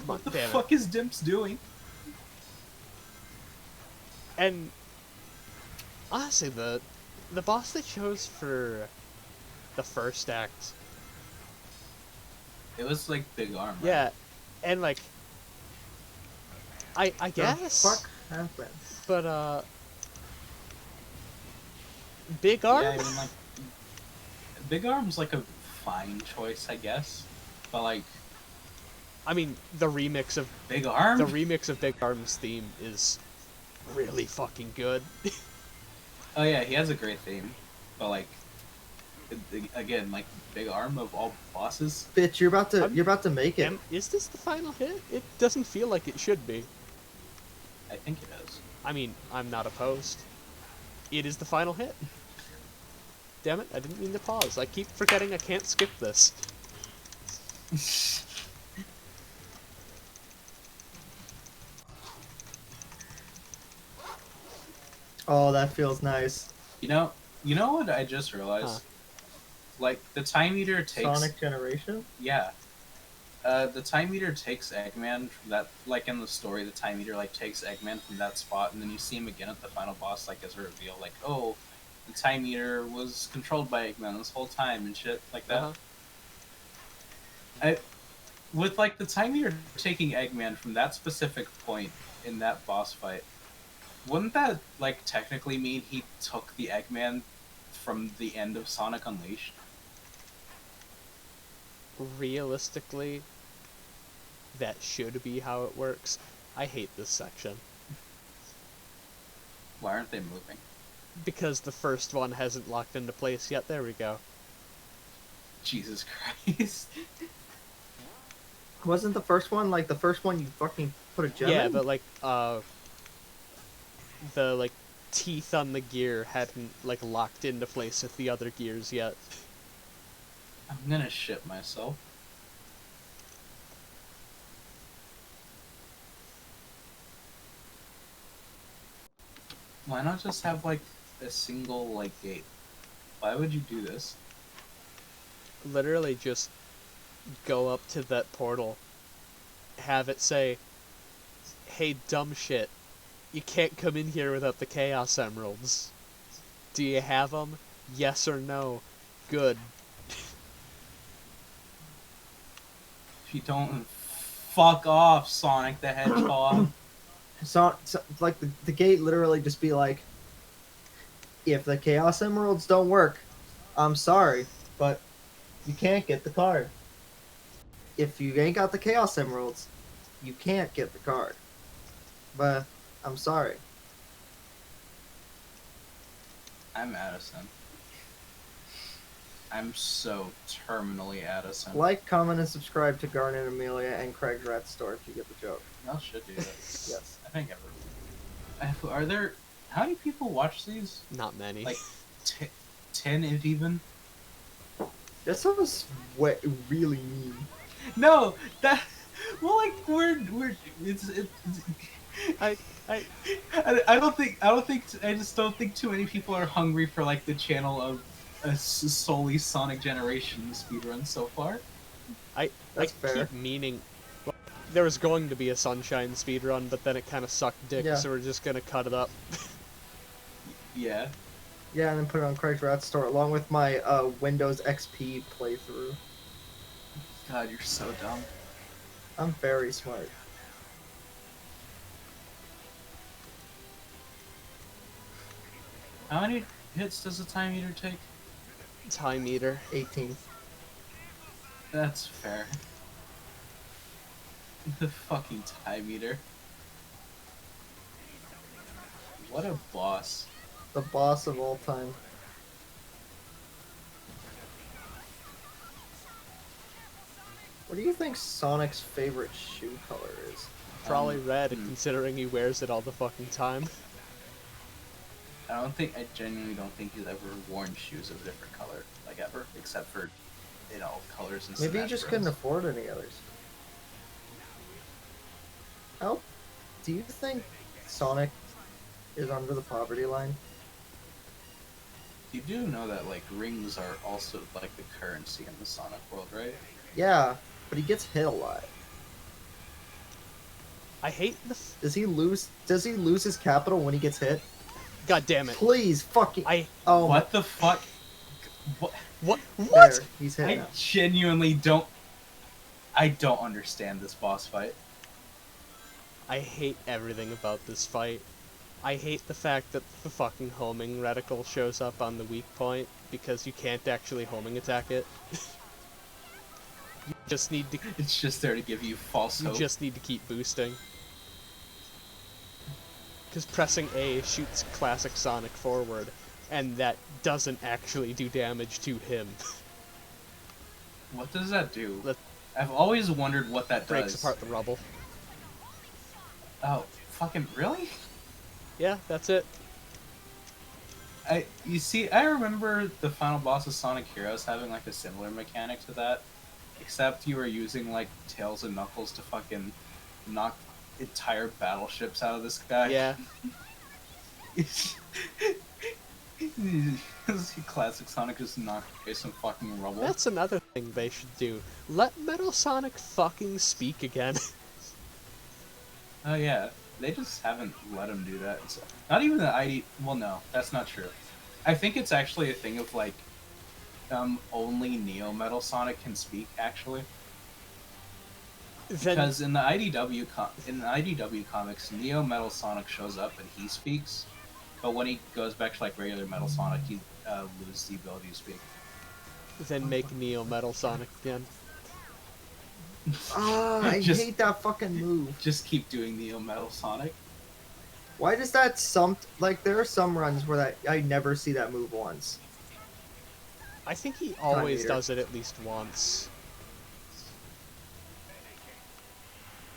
What the Damn it. fuck is Dimps doing? And honestly, the boss they chose for the first act, It was like Big Arm. Right? yeah, and like I The guess, fuck happened? but Big Arm. Yeah, I mean, like, Big Arm's like a fine choice, I guess. But like, I mean, the remix of Big Arm? Big Arm's theme is really fucking good. Oh yeah, he has a great theme. But like, again, like Big Arm of all bosses. Bitch, you're about to make it. Is this the final hit? It doesn't feel like it should be. I think it is. I mean, I'm not opposed. It is the final hit. Damn it, I didn't mean to pause. I keep forgetting I can't skip this. Oh, that feels nice. You know what I just realized? Huh. Like the time meter takes. Sonic Generation? Yeah. The time meter takes Eggman from that, like in the story, the time meter like takes Eggman from that spot, and then you see him again at the final boss, like as a reveal, like, oh, the time meter was controlled by Eggman this whole time and shit like that. With like the time meter taking Eggman from that specific point in that boss fight, wouldn't that like technically mean he took the Eggman from the end of Sonic Unleashed? Realistically, that should be how it works. I hate this section. Why aren't they moving? Because the first one hasn't locked into place yet. There we go. Jesus Christ. Wasn't the first one like the first one you fucking put a gem Yeah, in? but like, the like teeth on the gear hadn't like locked into place with the other gears yet. I'm gonna shit myself. Why not just have like a single like gate? Why would you do this? Literally just go up to that portal, have it say, hey dumb shit, You can't come in here without the Chaos Emeralds. Do you have them? Yes or no? Good. If you don't, fuck off, Sonic the Hedgehog. So like the gate literally just be like, if the Chaos Emeralds don't work, I'm sorry, but you can't get the card. If you ain't got the Chaos Emeralds, you can't get the card. But I'm sorry. I'm Addison. I'm so terminally Addison. Like, comment, and subscribe to Garnet and Amelia and Craig's Rat Store if you get the joke. I should do that. Yes. I think are there, how many people watch these? Not many. Like 10 if even? That sounds really mean. No, that, well, like it's I I just don't think too many people are hungry for like the channel of a solely Sonic Generation speedrun so far. That's fair. keep meaning. Well, there was going to be a Sunshine speedrun, but then it kind of sucked dick, Yeah. so we're just gonna cut it up. Yeah. Yeah, and then put it on Craig's Rat Store along with my Windows XP playthrough. God, you're so dumb. I'm very smart. How many hits does a time meter take? Time meter. 18. That's fair. The fucking time meter. What a boss. The boss of all time. What do you think Sonic's favorite shoe color is? Probably red, considering he wears it all the fucking time. I genuinely don't think he's ever worn shoes of a different color, like ever, except for, colors and Maybe he just couldn't afford any others. How do you think Sonic is under the poverty line? You do know that, like, rings are also, like, the currency in the Sonic world, right? Yeah, but he gets hit a lot. I hate the. Does he lose his capital when he gets hit? God damn it! Please, fucking. I. Oh, What the fuck? What? there, What? he's hit I now. genuinely don't... I don't understand this boss fight. I hate everything about this fight. I hate the fact that the fucking homing reticle shows up on the weak point, because you can't actually homing attack it. You just need to. It's just there to give you false You hope. just need to keep boosting. Because pressing A shoots classic Sonic forward, and that doesn't actually do damage to him. What does that do? Let- I've always wondered what that Breaks does. apart the rubble. Oh, fucking really? Yeah, that's it. You see, I remember the final boss of Sonic Heroes having like a similar mechanic to that, except you were using like Tails and Knuckles to fucking knock entire battleships out of the sky. Yeah. Classic Sonic just knocked away some fucking rubble. That's another thing they should do. Let Metal Sonic fucking speak again. Oh yeah, they just haven't let him do that. So, not even the ID. Well, no, that's not true. I think it's actually a thing of like, only Neo Metal Sonic can speak actually. Then Because in the IDW comics, Neo Metal Sonic shows up and he speaks, but when he goes back to like regular Metal Sonic, he loses the ability to speak. make Neo Metal Sonic again. Ah, I Just- hate that fucking move. Just keep doing Neo Metal Sonic. Why does that like there are some runs where that I never see that move once. I think he always meter. does it at least once.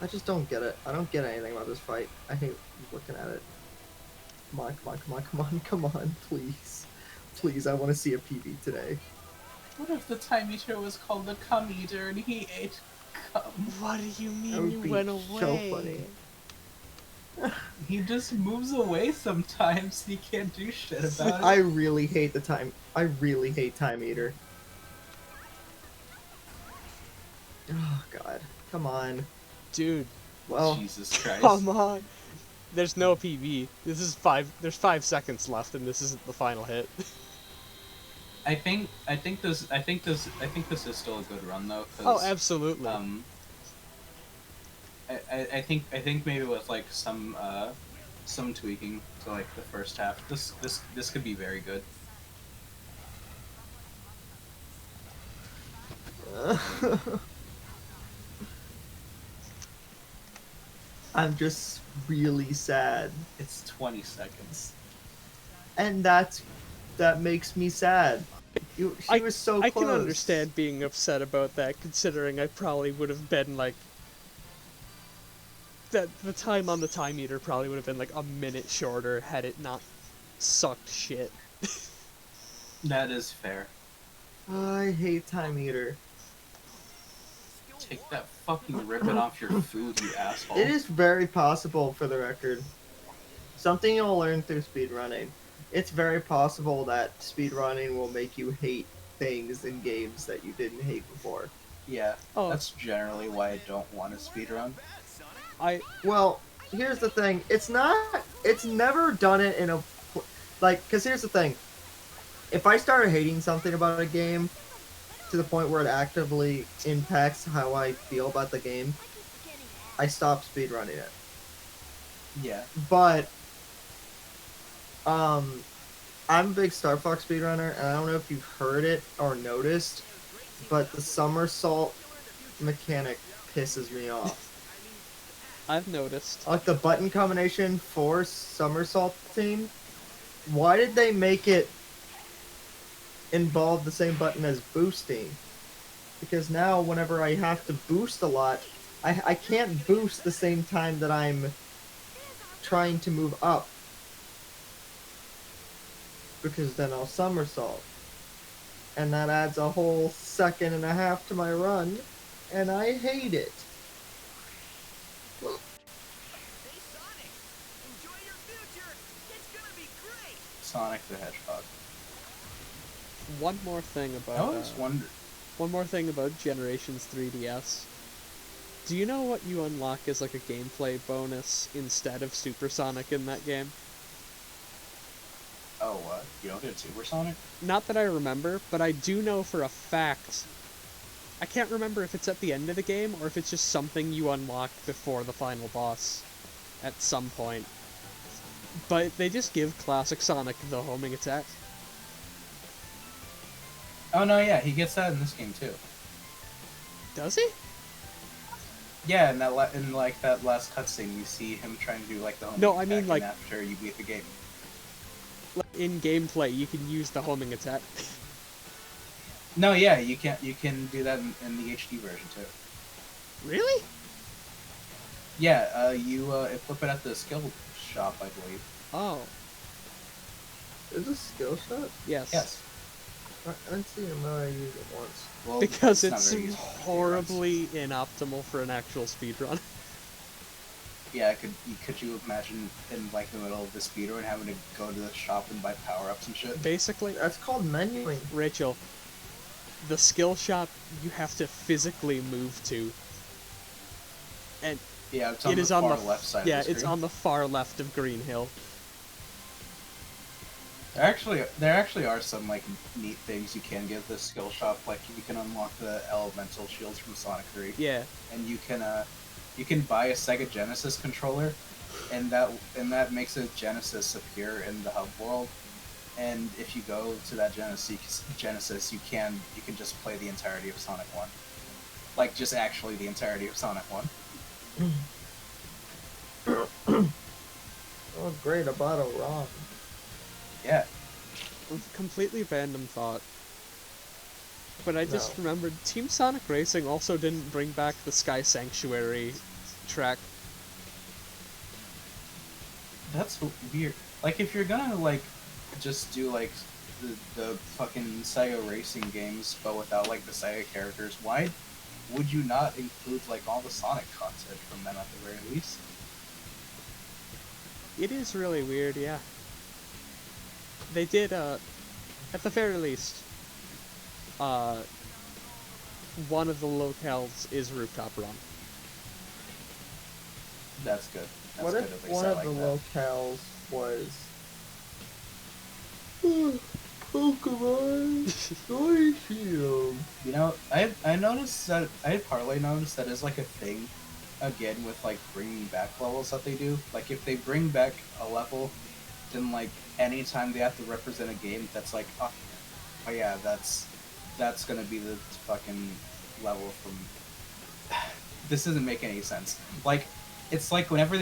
I just don't get it. I don't get anything about this fight. I hate looking at it. Come on, come on, come on, come on, come on, please. Please, I want to see a PB today. What if the time eater was called the cum eater and he ate cum? What do you That mean would you be went so away? funny. He just moves away sometimes. He can't do shit about I it. really hate the time. I really hate Time Eater. Oh god, come on. Dude, Well, Jesus Christ. come on. There's no PB. This is 5. There's 5 seconds left, and this isn't the final hit. I think this is still a good run though, Oh, because absolutely. I think maybe with like some tweaking to like the first half, this could be very good. I'm just really sad, It's 20 seconds. and that makes me sad. She was so I close. can understand being upset about that, considering I probably would have been like that. The time on the time meter probably would have been like a minute shorter had it not sucked shit. That is fair. I hate Time Eater. Take that fucking ribbon off your food, you asshole. It is very possible, for the record. Something you'll learn through speedrunning. It's very possible that speedrunning will make you hate things in games that you didn't hate before. Yeah, Oh. that's generally why I don't want to speedrun. Well, here's the thing. It's never done it in a... Like, because here's the thing. If I started hating something about a game to the point where it actively impacts how I feel about the game, I stop speedrunning it. Yeah. But I'm a big Star Fox speedrunner, and I don't know if you've heard it or noticed, but the somersault mechanic pisses me off. I've noticed. Like the button combination for somersaulting, why did they make it involve the same button as boosting? Because now whenever I have to boost a lot, I can't boost the same time that I'm trying to move up, because then I'll somersault, and that adds a whole second and a half to my run, and I hate it. Sonic the Hedgehog. One more thing about. I always wondered. One more thing about Generations 3DS. Do you know what you unlock as like a gameplay bonus instead of Supersonic in that game? Oh, what? You don't get Supersonic? Not that I remember, but I do know for a fact. I can't remember if it's at the end of the game or if it's just something you unlock before the final boss at some point. But they just give Classic Sonic the homing attack. Oh no, yeah, he gets that in this game too. Does he? Yeah, in that in like that last cutscene, you see him trying to do like the homing No, I attack mean, like- after you beat the game. In gameplay, you can use the homing attack. No, yeah, you can do that in the HD version too. Really? Yeah, you equip it at the skill shop, I believe. Oh, Is this skill shot? yes. Yes. I didn't see him though. I used it once. Well, Because not it's very useful for speedruns. horribly inoptimal for an actual speedrun. Yeah, could you imagine in like the middle of the speedrun having to go to the shop and buy power-ups and shit? Basically, That's called menuing. Rachel, the skill shop you have to physically move to. And Yeah, it's on it the is on far the left side yeah, of the it's screen. on the far left of Green Hill. There actually are some like neat things you can get this skill shop. Like you can unlock the elemental shields from Sonic 3. Yeah. And you can buy a Sega Genesis controller, and that makes a Genesis appear in the hub world. And if you go to that Genesis, you can just play the entirety of Sonic 1, like just actually the entirety of Sonic 1. Oh great, I bought a ROM. Yeah. Completely random thought. But I just No. remembered Team Sonic Racing also didn't bring back the Sky Sanctuary track. That's weird. Like, if you're gonna, like, just do, like, the fucking Sega racing games, but without, like, the Sega characters, why would you not include, like, all the Sonic content from them at the very least? It is really weird, yeah. They did, at the very least, one of the locales is Rooftop Run. That's good. What good, if at least one I of like the that. locales was Pokemon Stadium? You know, I noticed that I had partly noticed that is like a thing, again with like bringing back levels that they do. Like if they bring back a level, then like anytime they have to represent a game, that's like, oh yeah, that's gonna be the fucking level from. This doesn't make any sense. Like, it's like whenever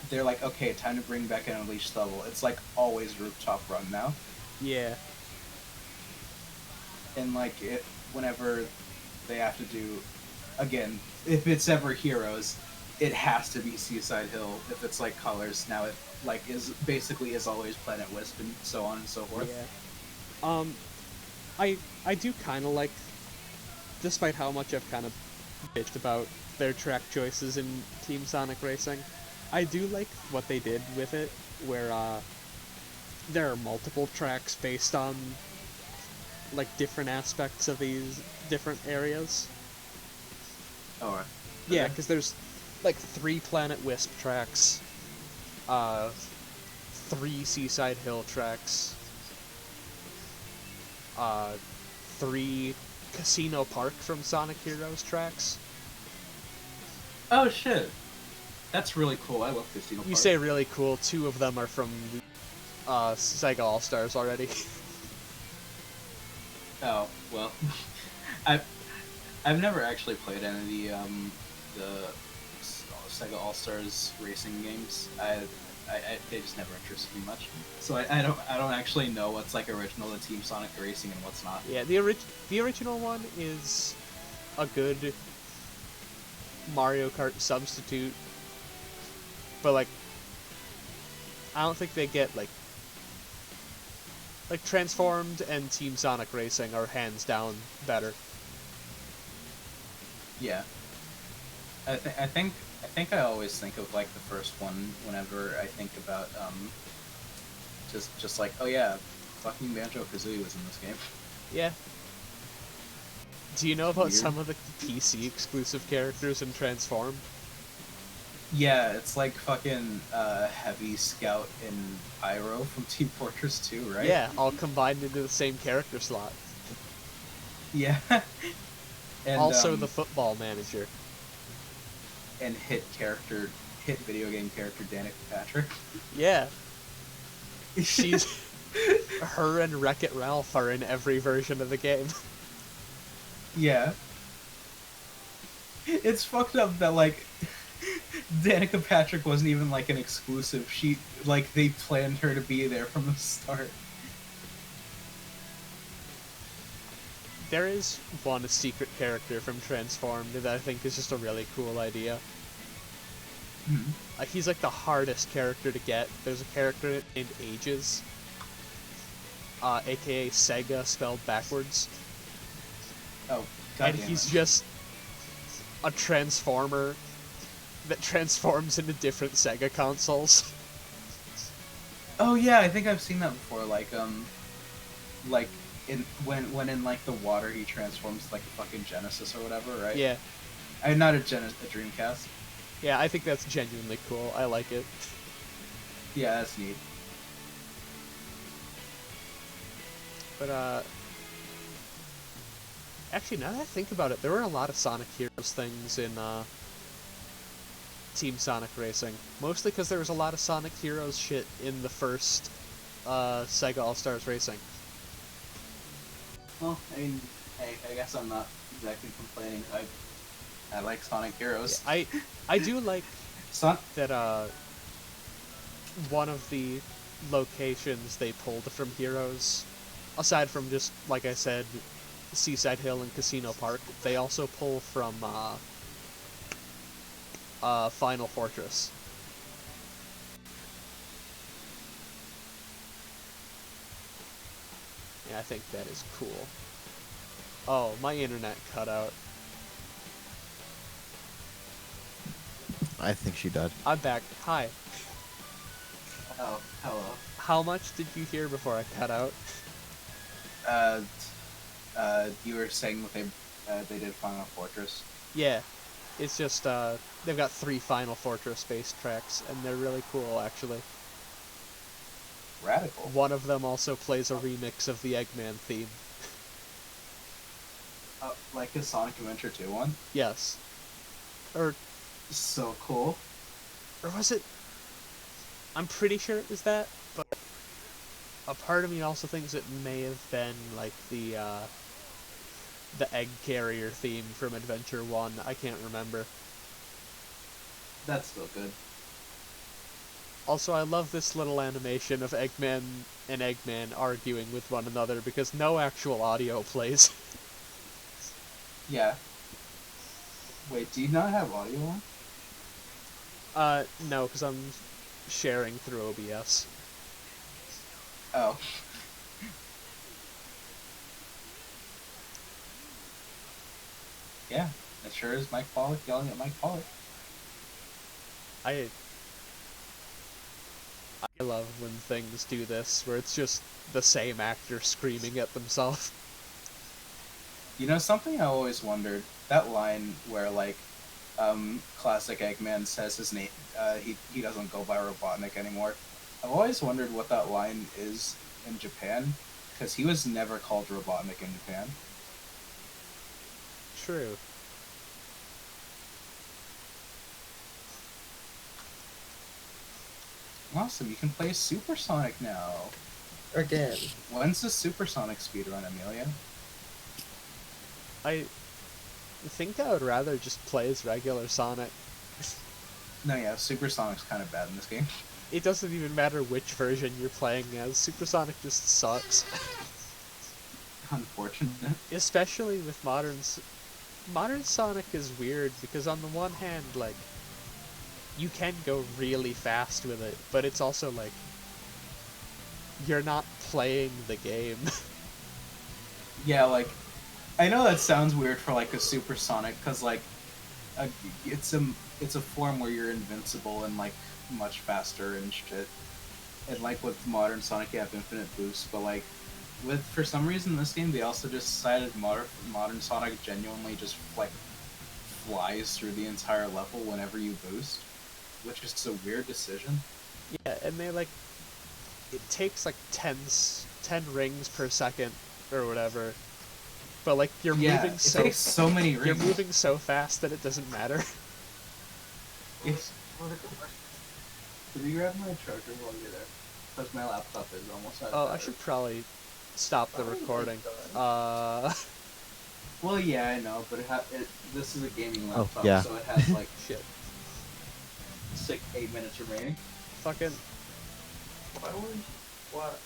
they're like, okay, time to bring back an Unleashed level. It's like always Rooftop Run now, Yeah. and like whenever they have to do, again, if it's ever Heroes, it has to be Seaside Hill. If it's like Colors, now it like is always Planet Wisp and so on and so forth. Yeah. I do kind of like, despite how much I've kind of bitched about their track choices in Team Sonic Racing, I do like what they did with it, where there are multiple tracks based on like different aspects of these different areas. Alright. Yeah, because there's like 3 Planet Wisp tracks, 3 Seaside Hill tracks, 3 Casino Park from Sonic Heroes tracks. Oh shit, that's really cool. I love Casino Park. You say really cool, 2 of them are from Sega All-Stars already. Oh well, I've never actually played any of the Sega All Stars racing games. They just never interested me much. So I don't actually know what's like original to Team Sonic Racing and what's not. Yeah, the original one is a good Mario Kart substitute, but like I don't think they get like Transformed and Team Sonic Racing are hands down better. Yeah, I think I always think of like the first one whenever I think about just like, oh yeah, fucking Banjo-Kazooie was in this game. Yeah. Do you know about Weird. some of the PC exclusive characters in Transformed? Yeah, it's like fucking Heavy, Scout, and Pyro from Team Fortress 2, right? Yeah, all combined into the same character slot. Yeah. And, Also the football manager. and hit video game character Danica Patrick. Yeah. She's her and Wreck-It Ralph are in every version of the game. Yeah. It's fucked up that like Danica Patrick wasn't even like an exclusive. They planned her to be there from the start. There is one secret character from Transformed that I think is just a really cool idea. He's like the hardest character to get. There's a character named Ages, aka Sega spelled backwards. Oh, And goddamn he's it. just a transformer that transforms into different Sega consoles. Oh yeah, I think I've seen that before. Like when in like the water he transforms like a fucking Genesis or whatever, right? Yeah. Not a Dreamcast. Yeah, I think that's genuinely cool. I like it. Yeah, that's neat. But, actually, now that I think about it, there were a lot of Sonic Heroes things in, Team Sonic Racing. Mostly because there was a lot of Sonic Heroes shit in the first, Sega All-Stars Racing. Well, I mean, I guess I'm not exactly complaining. I like Sonic Heroes. Yeah, I do like Son- that, one of the locations they pulled from Heroes, aside from just, like I said, Seaside Hill and Casino Park, they also pull from, Final Fortress. Yeah, I think that is cool. Oh, my internet cut out. I think she died. I'm back. Hi. Oh, hello. How much did you hear before I cut out? You were saying what they did Final Fortress. Yeah. It's just they've got 3 Final Fortress based tracks, and they're really cool actually. Radical. One of them also plays a remix of the Eggman theme. Like a Sonic Adventure 2 one. Yes. Or So cool. was it? I'm pretty sure it was that, but a part of me also thinks it may have been like the egg carrier theme from Adventure 1. I can't remember. That's still good. Also, I love this little animation of Eggman and Eggman arguing with one another because no actual audio plays. Yeah. Wait, do you not have audio on? No, because I'm sharing through OBS. Oh. Yeah, it sure is Mike Pollock yelling at Mike Pollock. I love when things do this, where it's just the same actor screaming at themselves. You know, something I always wondered, that line where, like, classic Eggman says his name, he doesn't go by Robotnik anymore. I've always wondered what that line is in Japan, because he was never called Robotnik in Japan. True. Awesome, you can play Supersonic now. Again. When's the Supersonic speedrun, Amelia? I think I would rather just play as regular Sonic. No, yeah, Supersonic's kind of bad in this game. It doesn't even matter which version you're playing as, Supersonic just sucks. Unfortunate. Especially with modern Sonic is weird, because on the one hand, like, you can go really fast with it, but it's also like, you're not playing the game. Yeah, like, I know that sounds weird for, like, a Supersonic, because, like, it's a form where you're invincible and, like, much faster and shit. And, like, with modern Sonic, you have infinite boosts, but, like, for some reason in this game, they also just decided modern Sonic genuinely just, like, flies through the entire level whenever you boost, which is a weird decision. Yeah, and they, like, it takes, like, 10 rings per second, or whatever. But, like, you're moving it takes so many rings. You're moving so fast that it doesn't matter. Yes. Could you grab my charger while you're there? Because my laptop is almost out of Oh, I battery. should probably stop the recording. Well, yeah, I know, but this is a gaming laptop, yeah. so it has, like, Shit. 8 minutes remaining. Fucking... What?